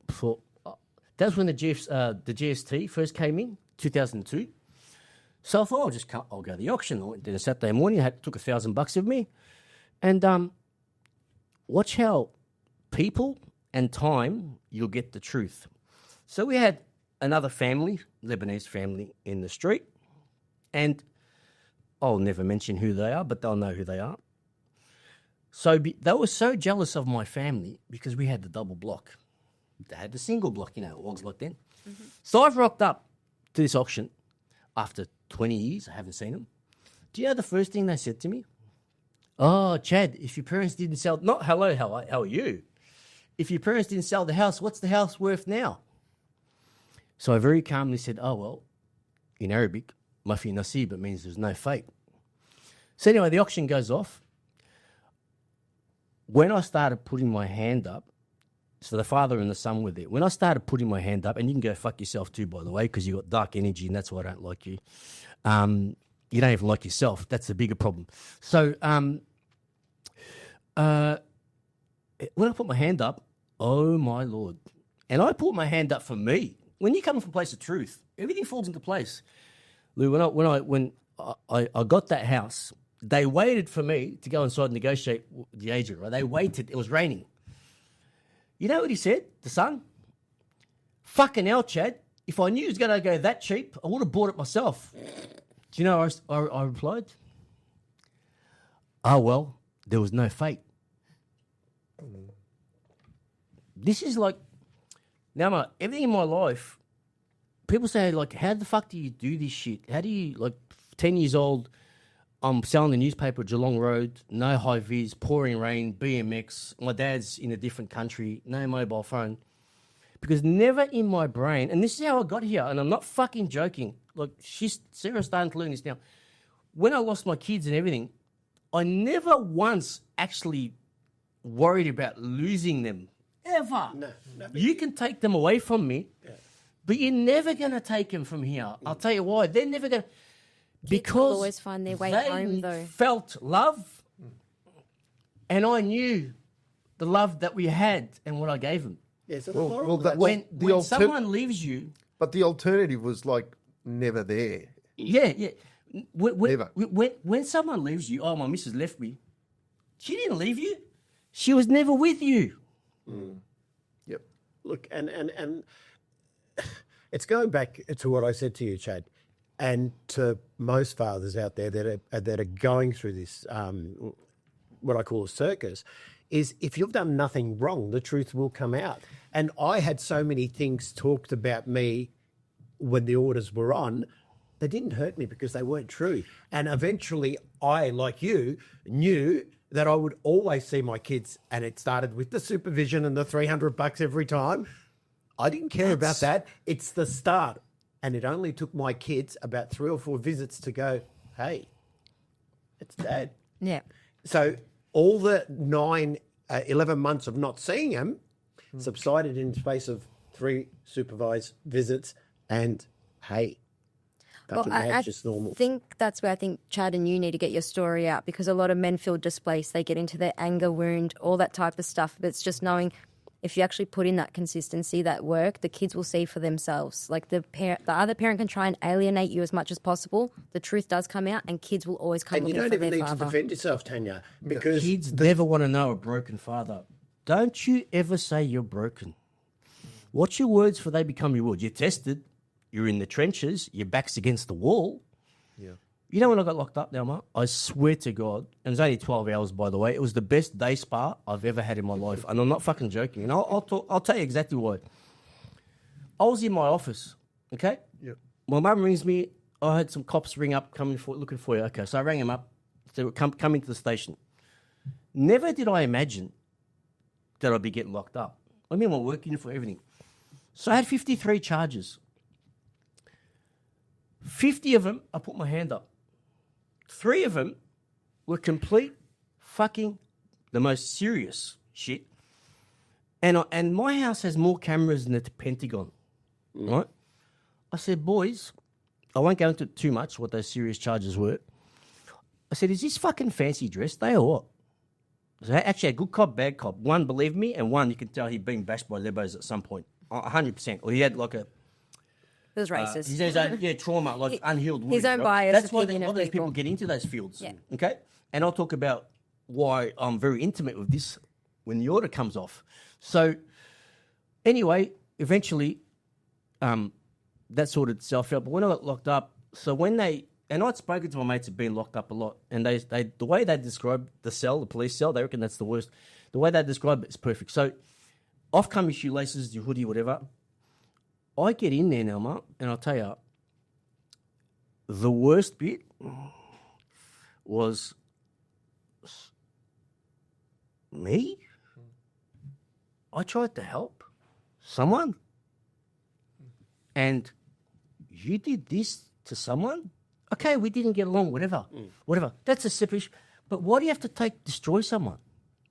was when the GST first came in, 2002. So I thought I'll go to the auction. I went there Saturday morning. Took $1,000 with me, and watch how people and time you'll get the truth. So we had another family, Lebanese family, in the street, and I'll never mention who they are, but they'll know who they are. So they were so jealous of my family because we had the double block. They had the single block, you know, it was like then. Mm-hmm. So I've rocked up to this auction after 20 years. I haven't seen them. Do you know the first thing they said to me? "Oh, Chad, if your parents didn't sell..." Not, "Hello, how are you?" "If your parents didn't sell the house, what's the house worth now?" So I very calmly said, "Oh, well, in Arabic, mafi nasib, it means there's no fate." So anyway, the auction goes off. When I started putting my hand up, so the father and the son were there. When I started putting my hand up, and you can go fuck yourself too, by the way, because you got dark energy, and that's why I don't like you. You don't even like yourself. That's the bigger problem. So when I put my hand up, oh my Lord. And I put my hand up for me. When you come from a place of truth, everything falls into place. Lou, when I got that house, they waited for me to go inside and negotiate with the agent, right? They waited. It was raining. You know what he said, the son? "Fucking hell, Chad. If I knew it was going to go that cheap, I would have bought it myself." Do you know what I replied? "Oh, well, there was no fate." This is like, now everything in my life, people say, like, how the fuck do you do this shit? How do you, like, 10 years old, I'm selling the newspaper at Geelong Road, no high vis, pouring rain, BMX. My dad's in a different country, no mobile phone. because never in my brain, and this is how I got here, and I'm not fucking joking. Like, Sarah's starting to learn this now. When I lost my kids and everything, I never once actually worried about losing them, ever. No, you can take them away from me, but you're never going to take them from here. I'll tell you why. They're never going to. Because will always find their way they home, though. felt love, and I knew the love that we had and what I gave them. Yeah, so When someone leaves you, But the alternative was like never there. yeah. Never. When someone leaves you, oh, my missus left me. She didn't leave you. She was never with you. Yep. look, and it's going back to what I said to you, Chad, and to most fathers out there that are going through this, what I call a circus, is if you've done nothing wrong, the truth will come out. And I had so many things talked about me when the orders were on. They didn't hurt me because they weren't true. And eventually I, like you, knew that I would always see my kids, and it started with the supervision and the $300 every time. I didn't care about that. It's the start. And it only took my kids about 3 or 4 visits to go, hey, it's Dad. Yeah. So all the 11 months of not seeing him subsided in the space of 3 supervised visits, and hey, that's just normal. I think that's where I think Chad and you need to get your story out, because a lot of men feel displaced. They get into their anger wound, all that type of stuff. But it's just knowing if you actually put in that consistency, that work, the kids will see for themselves. Like the other parent can try and alienate you as much as possible. The truth does come out, and kids will always come And you looking don't for even their need to father. defend yourself, Tanya, because Kids never want to know a broken father. Don't you ever say you're broken. Watch your words, for they become your words. You're tested. You're in the trenches. Your back's against the wall. Yeah. You know when I got locked up now, Mark? I swear to God, and it was only 12 hours, by the way. It was the best day spa I've ever had in my life. And I'm not fucking joking. And I'll tell you exactly why. I was in my office, okay? Yep. My mum rings me. I had some cops ring up, looking for you. Okay, so I rang him up. They were come into the station. Never did I imagine that I'd be getting locked up. I mean, I'm working for everything. So I had 53 charges. 50 of them, I put my hand up. 3 of them were complete fucking the most serious shit. And my house has more cameras than the Pentagon, right? I said, boys, I won't go into too much what those serious charges were. I said, is this fucking fancy dress day or what? So actually, a good cop, bad cop. One believed me, and one you can tell he'd been bashed by Lebos at some point, 100%. Or he had like a It was racist. his own trauma, like unhealed wounds. his own right? bias That's why opinion a lot of of those people. people get into those fields. Yeah. Okay? And I'll talk about why I'm very intimate with this when the order comes off. So anyway, eventually that sorted itself out. But when I got locked up, so when and I'd spoken to my mates who'd been locked up a lot, and they the way they describe the cell, the police cell, they reckon that's the worst. The way they describe it is perfect. So off come your shoelaces, your hoodie, whatever. I get in there now, Mark, and I'll tell you, the worst bit was me. I tried to help someone, and you did this to someone. Okay, we didn't get along, whatever. That's a separate issue. But why do you have to destroy someone?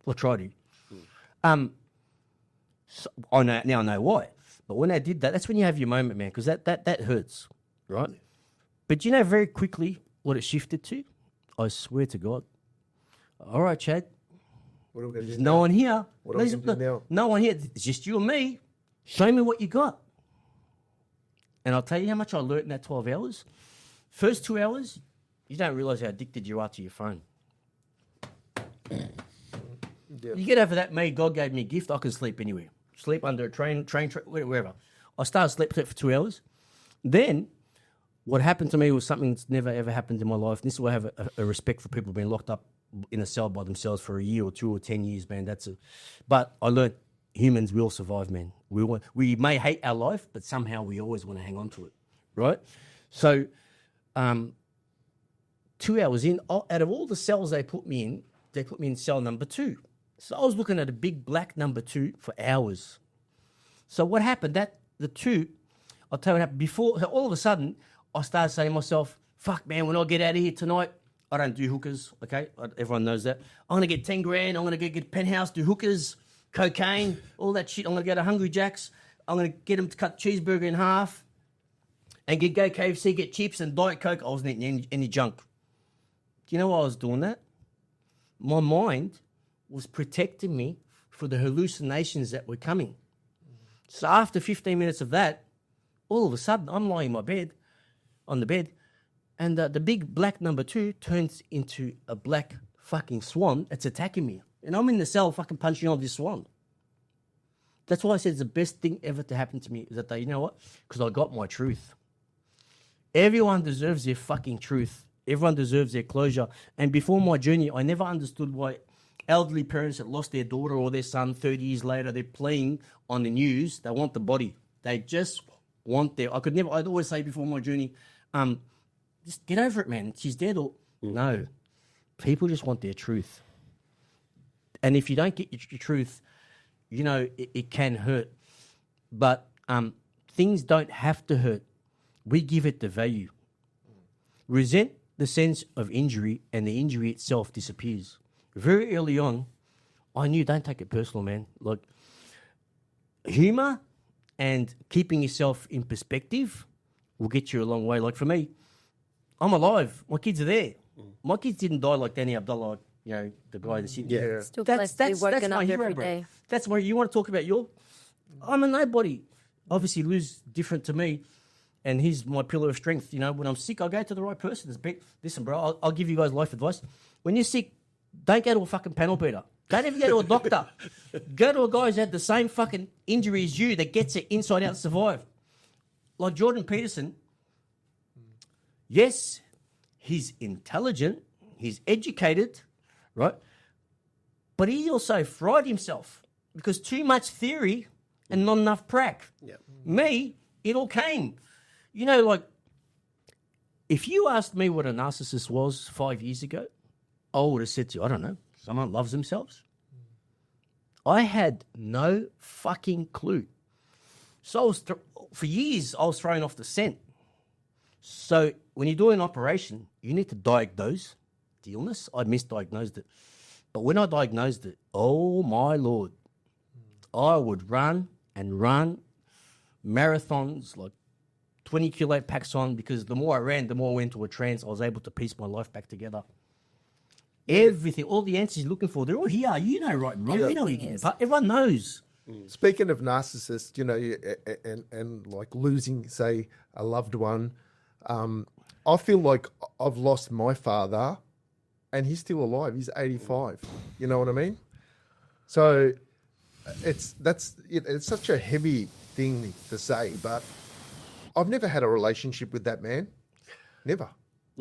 Or try to? So I know why. But when I did that, that's when you have your moment, man, because that hurts, right? But you know very quickly what it shifted to? I swear to God. All right, Chad. What are we going to There's do no now? one here. What are we gonna do now? No one here. It's just you and me. Show me what you got. And I'll tell you how much I learnt in that 12 hours. First 2 hours, you don't realise how addicted you are to your phone. Yeah. You get over that, me, God gave me a gift, I can sleep anywhere. Sleep under a train, wherever. I started sleep for 2 hours. Then, what happened to me was something that's never, ever happened in my life. This is why I have a respect for people being locked up in a cell by themselves for a year or 2 or 10 years, man. But I learned humans will survive, man. We may hate our life, but somehow we always want to hang on to it, right? So, 2 hours in, out of all the cells they put me in cell number 2. So I was looking at a big black number 2 for hours. So what happened? I'll tell you what happened. Before, so all of a sudden, I started saying to myself, fuck, man, when I get out of here tonight, I don't do hookers, okay? Everyone knows that. I'm going to get 10 grand. I'm going to get a penthouse, do hookers, cocaine, all that shit. I'm going to go to Hungry Jack's. I'm going to get them to cut cheeseburger in half and go KFC, get chips and Diet Coke. I wasn't eating any junk. Do you know why I was doing that? My mind was protecting me for the hallucinations that were coming. So after 15 minutes of that, all of a sudden, I'm lying on the bed, and the big black number 2 turns into a black fucking swan that's attacking me. And I'm in the cell fucking punching on this swan. That's why I said it's the best thing ever to happen to me is that you know what? Because I got my truth. Everyone deserves their fucking truth. Everyone deserves their closure. And before my journey, I never understood why elderly parents that lost their daughter or their son 30 years later, they're playing on the news. They want the body. They just want their... I'd always say before my journey, just get over it, man. She's dead or... No. People just want their truth. And if you don't get your truth, you know, it can hurt. But things don't have to hurt. We give it the value. Resent the sense of injury and the injury itself disappears. Very early on, I knew, don't take it personal, man. Like, humour and keeping yourself in perspective will get you a long way. Like for me, I'm alive. My kids are there. My kids didn't die like Danny Abdullah, you know, the guy in the city. Yeah. Still blessed to be woken up every day. That's where you want to talk about I'm a nobody. Obviously, Lou's different to me, and he's my pillar of strength. You know, when I'm sick, I go to the right person. Listen, bro, I'll give you guys life advice. When you're sick, don't go to a fucking panel beater. Don't even go to a doctor. Go to a guy who's had the same fucking injury as you that gets it inside out and survive. Like Jordan Peterson, yes, he's intelligent, he's educated, right? But he also fried himself because too much theory and not enough prac. Yeah. Me, it all came. You know, like, if you asked me what a narcissist was 5 years ago, I would have said to you, I don't know, someone loves themselves. I had no fucking clue. So for years, I was thrown off the scent. So when you do an operation, you need to diagnose the illness. I misdiagnosed it. But when I diagnosed it, oh my Lord, I would run and run marathons, like 20 kilo packs on, because the more I ran, the more I went into a trance. I was able to piece my life back together. Everything, all the answers you're looking for, they're all here. You know right and wrong. You know everyone knows. Speaking of narcissists, you know, and like losing, say, a loved one, I feel like I've lost my father, and he's still alive. He's 85. You know what I mean? So it's such a heavy thing to say, but I've never had a relationship with that man. Never.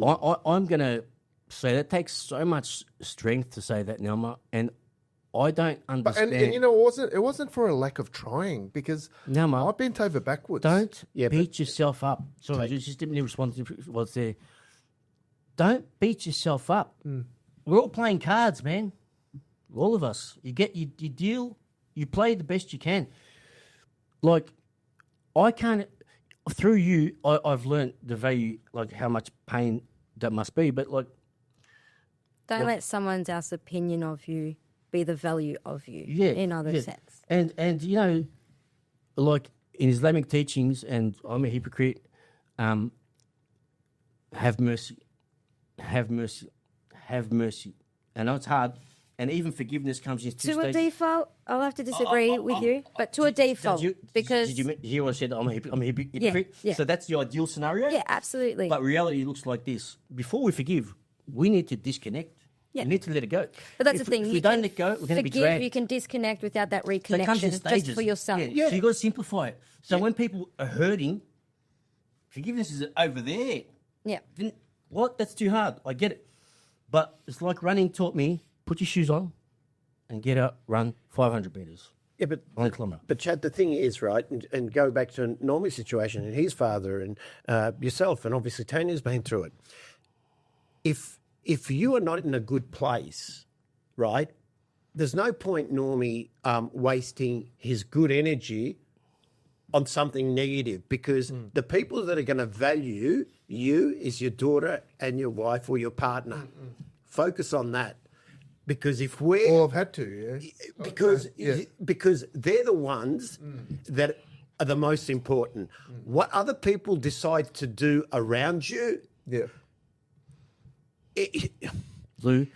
I'm going to say that takes so much strength to say that, Nelma, and I don't understand. And you know, it wasn't for a lack of trying, because Nelma, I bent over backwards. Don't beat yourself up. Sorry, just didn't respond to what's there. Don't beat yourself up. We're all playing cards, man. All of us. You deal, you play the best you can. Like, I can't, through you, I've learned the value, like how much pain that must be, but like, don't let someone else's opinion of you be the value of you in other sense. And you know, like in Islamic teachings, and I'm a hypocrite, have mercy. Have mercy. Have mercy. I know it's hard, and even forgiveness comes in two stages. To a default, I'll have to disagree with you, but to a default, because... Did you hear what I said? I'm a hypocrite? Yeah. So that's the ideal scenario? Yeah, absolutely. But reality looks like this. Before we forgive, we need to disconnect. Yeah. We need to let it go. But that's if the thing. If we don't let go, we're going to be dragged. You can disconnect without that So it comes in reconnection, stages. just for yourself. Yeah. So you've got to simplify it. So when people are hurting, forgiveness is over there. Yeah. Then what? That's too hard. I get it. But it's like running taught me, put your shoes on and get out, run 500 metres. Yeah, but on a kilometre. But Chad, the thing is, right, and go back to Normie's situation and his father and yourself, and obviously Tanya's been through it. If you are not in a good place, right, there's no point Normie wasting his good energy on something negative, because the people that are going to value you is your daughter and your wife or your partner. Focus on that, because if we're Or I've had to, yeah. because they're the ones that are the most important. What other people decide to do around you, Yeah. Lou,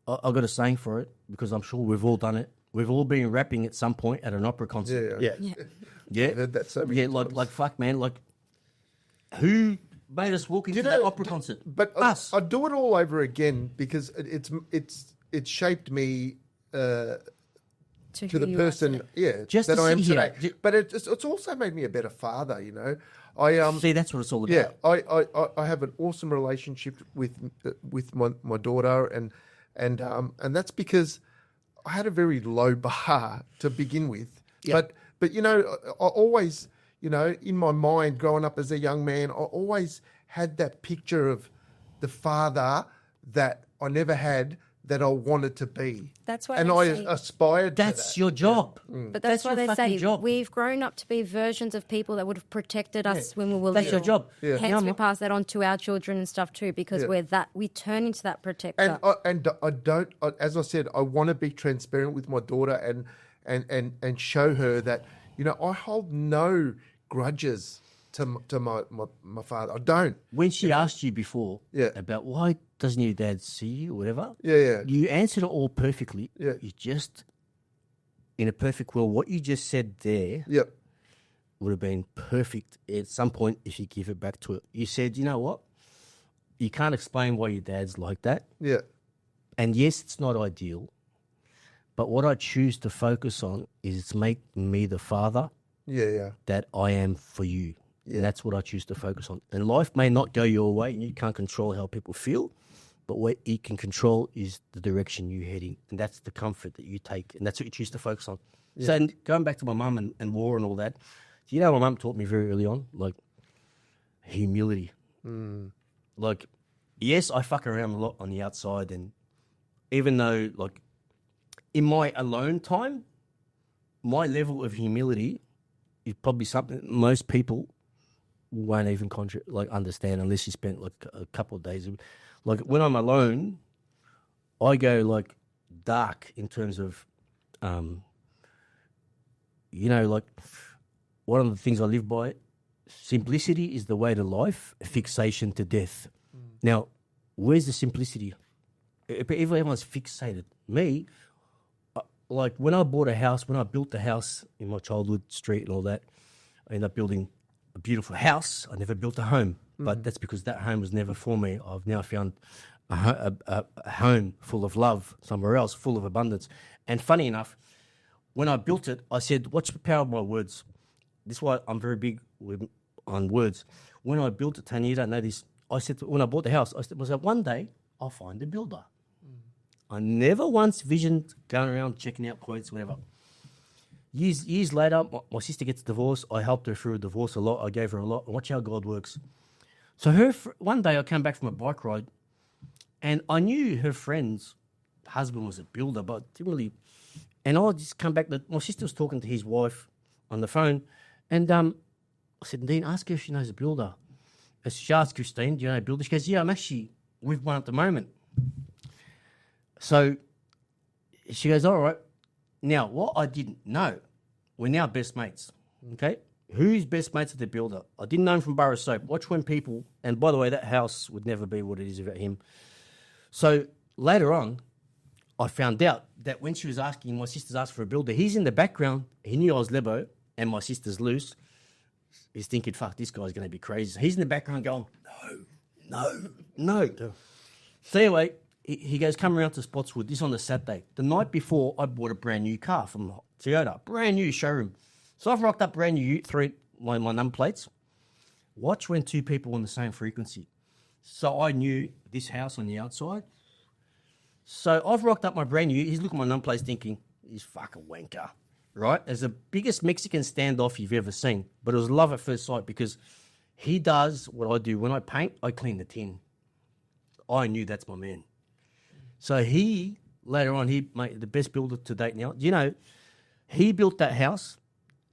I've got a saying for it because I'm sure we've all done it. We've all been rapping at some point at an opera concert. Yeah. yeah. I've heard that so many times. like fuck, man. Like, who made us walk into that opera concert? But Us. I'd do it all over again because it's shaped me to who the you are person, today. Just that to I am sit here. today. But it's also made me a better father. You know, I See, that's what it's all about. yeah, I have an awesome relationship with my daughter, and that's because I had a very low bar to begin with. Yeah. But you know, I always, you know, in my mind growing up as a young man, I always had that picture of the father that I never had, that I wanted to be. That's why and they I say- aspired to That's that. your job. But that's why your they fucking say job. we've grown up to be versions of people that would have protected us when we were That's your little. job. Yeah. Hence, Yeah, we man. pass that on to our children and stuff too, because Yeah. we turn into that protector. And I don't, as I said, I want to be transparent with my daughter and show her that, you know, I hold no grudges to my father. I don't. When she asked you before Yeah. about why doesn't your dad see you or whatever, Yeah. you answered it all perfectly. Yeah. You just, in a perfect world, what you just said there Yep. would have been perfect at some point if you give it back to it. You said, you know what? You can't explain why your dad's like that. Yeah. And yes, it's not ideal. But what I choose to focus on is to make me the father Yeah. that I am for you. And that's what I choose to focus on. And life may not go your way, and you can't control how people feel, but what you can control is the direction you're heading. And that's the comfort that you take. And that's what you choose to focus on. So and going back to my mum and war and all that, you know, my mum taught me very early on, like, humility. Like, yes, I fuck around a lot on the outside. And even though, like, in my alone time, my level of humility is probably something most people won't even understand unless you spent like a couple of days. Like when I'm alone, I go like dark in terms of, you know, like one of the things I live by, simplicity is the way to life, fixation to death. Now, where's the simplicity? Everyone's fixated. Me, like when I bought a house, when I built the house in my childhood street and all that, I ended up building a beautiful house. I never built a home, but that's because that home was never for me. I've now found a home full of love somewhere else, full of abundance. And funny enough, when I built it, I said, watch the power of my words. This is why I'm very big on words. When I built it, Tanya, you don't know this, I said, when I bought the house, I said, one day I'll find a builder. I never once visioned going around checking out quotes, whatever. Years later, my sister gets divorced. I helped her through a divorce a lot. I gave her a lot. Watch how God works. So one day I came back from a bike ride, and I knew her friend's husband was a builder, but didn't really. And I just come back. My sister was talking to his wife on the phone, and I said, Dean, ask her if she knows a builder. And she asked Christine, do you know a builder? She goes, yeah, I'm actually with one at the moment. So she goes, all right. Now, what I didn't know, we're now best mates, okay? Who's best mates with the builder? I didn't know him from bar of soap. Watch when people, and by the way, that house would never be what it is without him. So later on, I found out that when she was asking, my sister's asked for a builder, he's in the background. He knew I was Lebo and my sister's loose. He's thinking, fuck, this guy's going to be crazy. So he's in the background going, no. So anyway, he goes, come around to Spotswood. This on the Saturday. The night before, I bought a brand new car from Toyota. Brand new showroom. So I've rocked up brand new my number plates. Watch when two people on the same frequency. So I knew this house on the outside. So I've rocked up my brand new. He's looking at my number plates thinking, he's fucking wanker. Right? It's the biggest Mexican standoff you've ever seen. But it was love at first sight because he does what I do. When I paint, I clean the tin. I knew that's my man. So he, later on, he made the best builder to date now. You know, he built that house,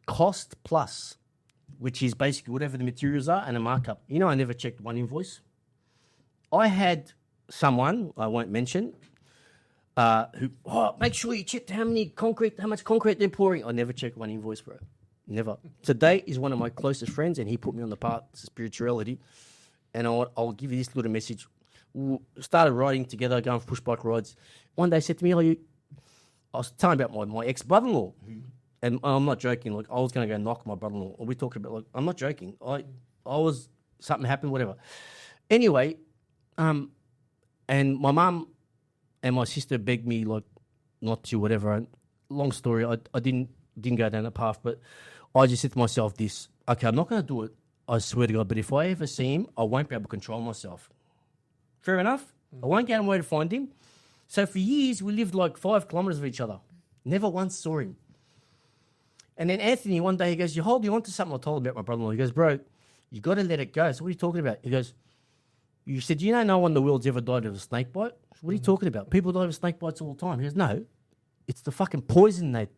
cost plus. which is basically whatever the materials are and a markup. You know, I never checked one invoice. I had someone, I won't mention, who, make sure you check how much concrete they're pouring. I never checked one invoice, bro. Never. Today is one of my closest friends, and he put me on the path to spirituality. And I'll give you this little message. We started riding together, going for push bike rides. One day he said to me, I was telling about my ex-brother-in-law. And I'm not joking. Like, I was going to go knock my brother-in-law. We're talking about, like, I'm not joking. Something happened, whatever. Anyway, and my mum and my sister begged me, like, not to, whatever. And long story, I didn't go down that path, but I just said to myself this, okay, I'm not going to do it, I swear to God, but if I ever see him, I won't be able to control myself. Fair enough? I won't go out of my way to find him. So for years, we lived like 5 kilometres of each other. Never once saw him. And then Anthony, one day, he goes, you're holding on to something I told him about my brother-in-law. He goes, bro, you got to let it go. So what are you talking about? He goes, you said, you know no one in the world's ever died of a snake bite? What are you talking about? People die of snake bites all the time. He goes, no, it's the fucking poison they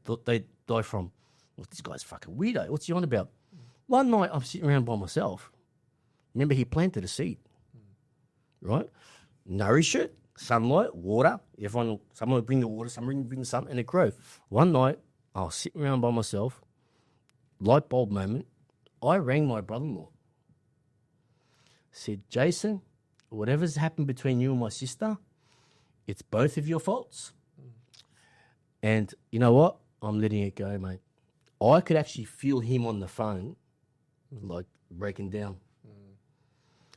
die from. Well, this guy's fucking weirdo. What's he on about? One night, I'm sitting around by myself. Remember, he planted a seed, right? Nourish it, sunlight, water. Someone will bring the water, someone will bring the sun, and it grows. One night, I was sitting around by myself, light bulb moment. I rang my brother-in-law. Said, Jason, whatever's happened between you and my sister, it's both of your faults. And you know what? I'm letting it go, mate. I could actually feel him on the phone, like breaking down.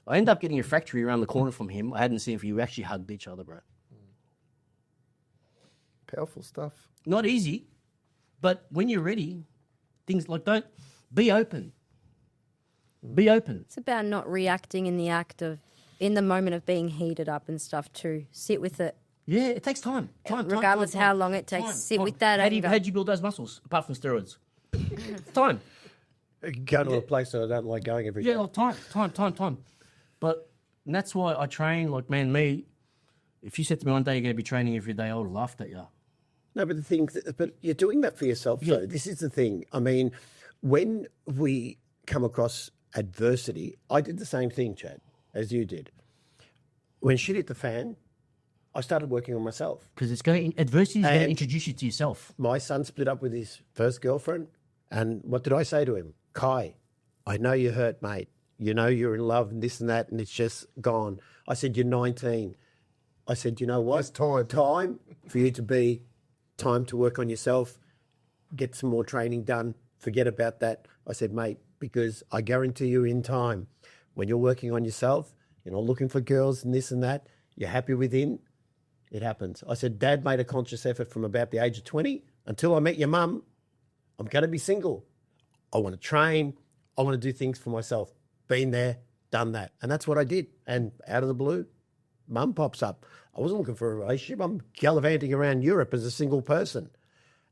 I ended up getting a factory around the corner from him. I hadn't seen if you actually hugged each other, bro. Powerful stuff. Not easy, but when you're ready, things like don't be open. Be open. It's about not reacting in the moment of being heated up and stuff too. Sit with it. Yeah, it takes time. Regardless how long it takes, sit with that. How do you build those muscles apart from steroids? Time. Go to a place that I don't like going every day. Yeah, like time. But that's why I train. Like, man, if you said to me one day you're going to be training every day, I would have laughed at you. No, but but you're doing that for yourself. Yeah. So this is the thing. I mean, when we come across adversity, I did the same thing, Chad, as you did. When shit hit the fan, I started working on myself. Because adversity is going to introduce you to yourself. My son split up with his first girlfriend, and what did I say to him? Kai, I know you're hurt, mate. You know you're in love and this and that, and it's just gone. I said, you're 19. I said, you know what? It's time. Time for you time to work on yourself, get some more training done, forget about that. I said, mate, because I guarantee you in time, when you're working on yourself, you're not looking for girls and this and that, you're happy within, it happens. I said, Dad made a conscious effort from about the age of 20 until I met your mum. I'm going to be single. I want to train. I want to do things for myself. Been there, done that. And that's what I did. And out of the blue, mum pops up. I wasn't looking for a relationship. I'm gallivanting around Europe as a single person.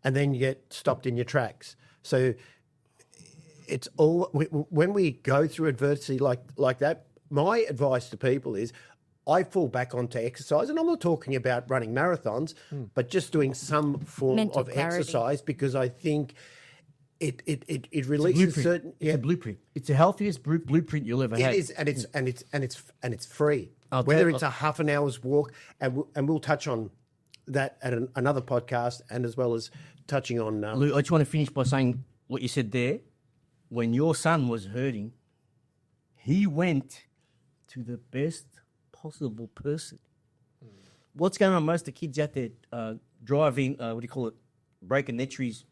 And then you get stopped in your tracks. So it's all, when we go through adversity like that, my advice to people is I fall back onto exercise. And I'm not talking about running marathons, but just doing some form Mental of clarity. exercise, because I think it releases certain. It's a blueprint. It's the healthiest blueprint you'll ever have. It is, and it's free. I'll Whether tell- it's a half an hour's walk, and we'll touch on that at another podcast, and as well as touching on. Lou, I just want to finish by saying what you said there. When your son was hurting, he went to the best possible person. What's going on? Most of the kids out there driving, breaking their trees.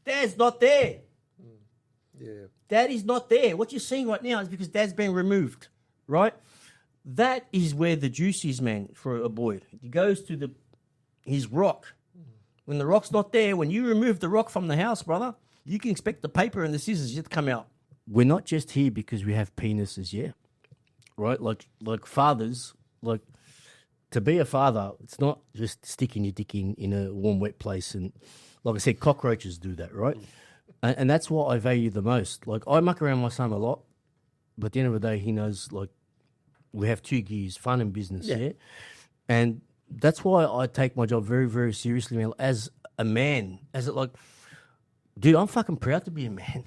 Dad's not there. Yeah. Dad is not there. What you're seeing right now is because Dad's been removed, right? That is where the juice is, man, for a boy. He goes to his rock. When the rock's not there, when you remove the rock from the house, brother, you can expect the paper and the scissors to come out. We're not just here because we have penises, yeah? Right? Like fathers, like to be a father, it's not just sticking your dick in a warm, wet place. And like I said, cockroaches do that, right? And that's what I value the most. Like, I muck around my son a lot, but at the end of the day, he knows, like, we have 2 gears, fun and business, yeah? And that's why I take my job very, very seriously, man. As a man, dude, I'm fucking proud to be a man.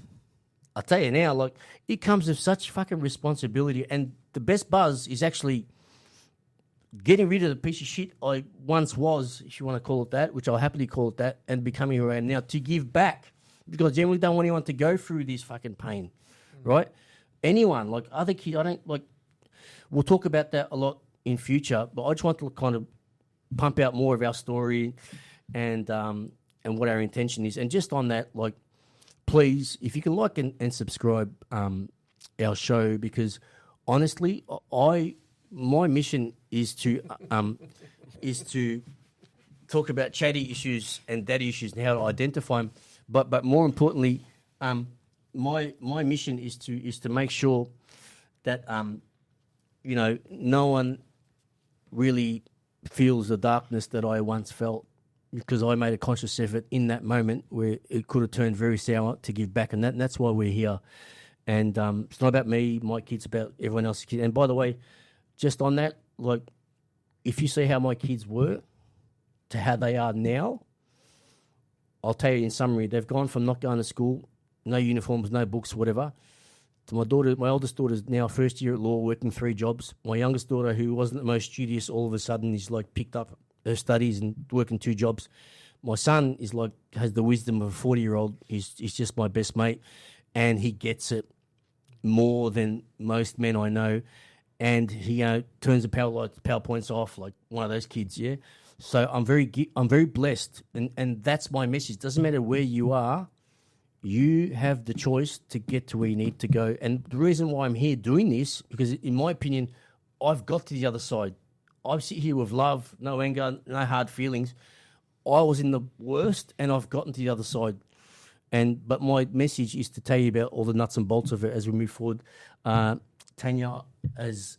I tell you now, like, it comes with such fucking responsibility. And the best buzz is actually getting rid of the piece of shit I once was, if you want to call it that, which I'll happily call it that, and becoming who I am now to give back. Because I generally don't want anyone to go through this fucking pain, right? Anyone, like other kids, I don't, like, we'll talk about that a lot in future, but I just want to kind of pump out more of our story and what our intention is. And just on that, like, please, if you can like and subscribe our show, because honestly, my mission is to talk about chatty issues and daddy issues and how to identify them. But more importantly, my mission is to make sure that no one really feels the darkness that I once felt, because I made a conscious effort in that moment where it could have turned very sour to give back, and that's why we're here. And it's not about me, my kids, about everyone else's kids. And by the way, just on that, like, if you see how my kids were to how they are now, I'll tell you in summary, they've gone from not going to school, no uniforms, no books, whatever, to my oldest daughter's now first year at law, working 3 jobs. My youngest daughter, who wasn't the most studious, all of a sudden is like picked up her studies and working 2 jobs. My son is like, has the wisdom of a 40-year-old. He's just my best mate, and he gets it more than most men I know. And he turns the PowerPoints off, like one of those kids, yeah. So I'm very blessed, and that's my message. Doesn't matter where you are, you have the choice to get to where you need to go. And the reason why I'm here doing this, because in my opinion, I've got to the other side. I sit here with love, no anger, no hard feelings. I was in the worst, and I've gotten to the other side. But my message is to tell you about all the nuts and bolts of it as we move forward. Tanya, as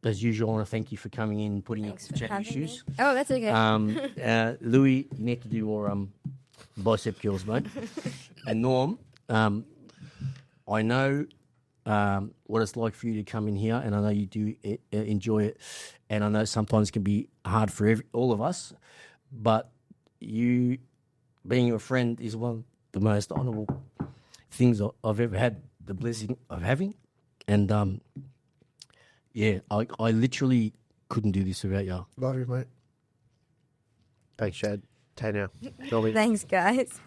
usual, I want to thank you for coming in and putting up the chat issues. Me. Oh, that's okay. Louis, you need to do more bicep curls, mate. And Norm, I know what it's like for you to come in here, and I know you do enjoy it, and I know sometimes it can be hard for all of us, but you being a friend is one of the most honourable things I've ever had the blessing of having. And, I literally couldn't do this without you. Love you, mate. Thanks, Chad. Tanya. Tell me. Thanks, guys.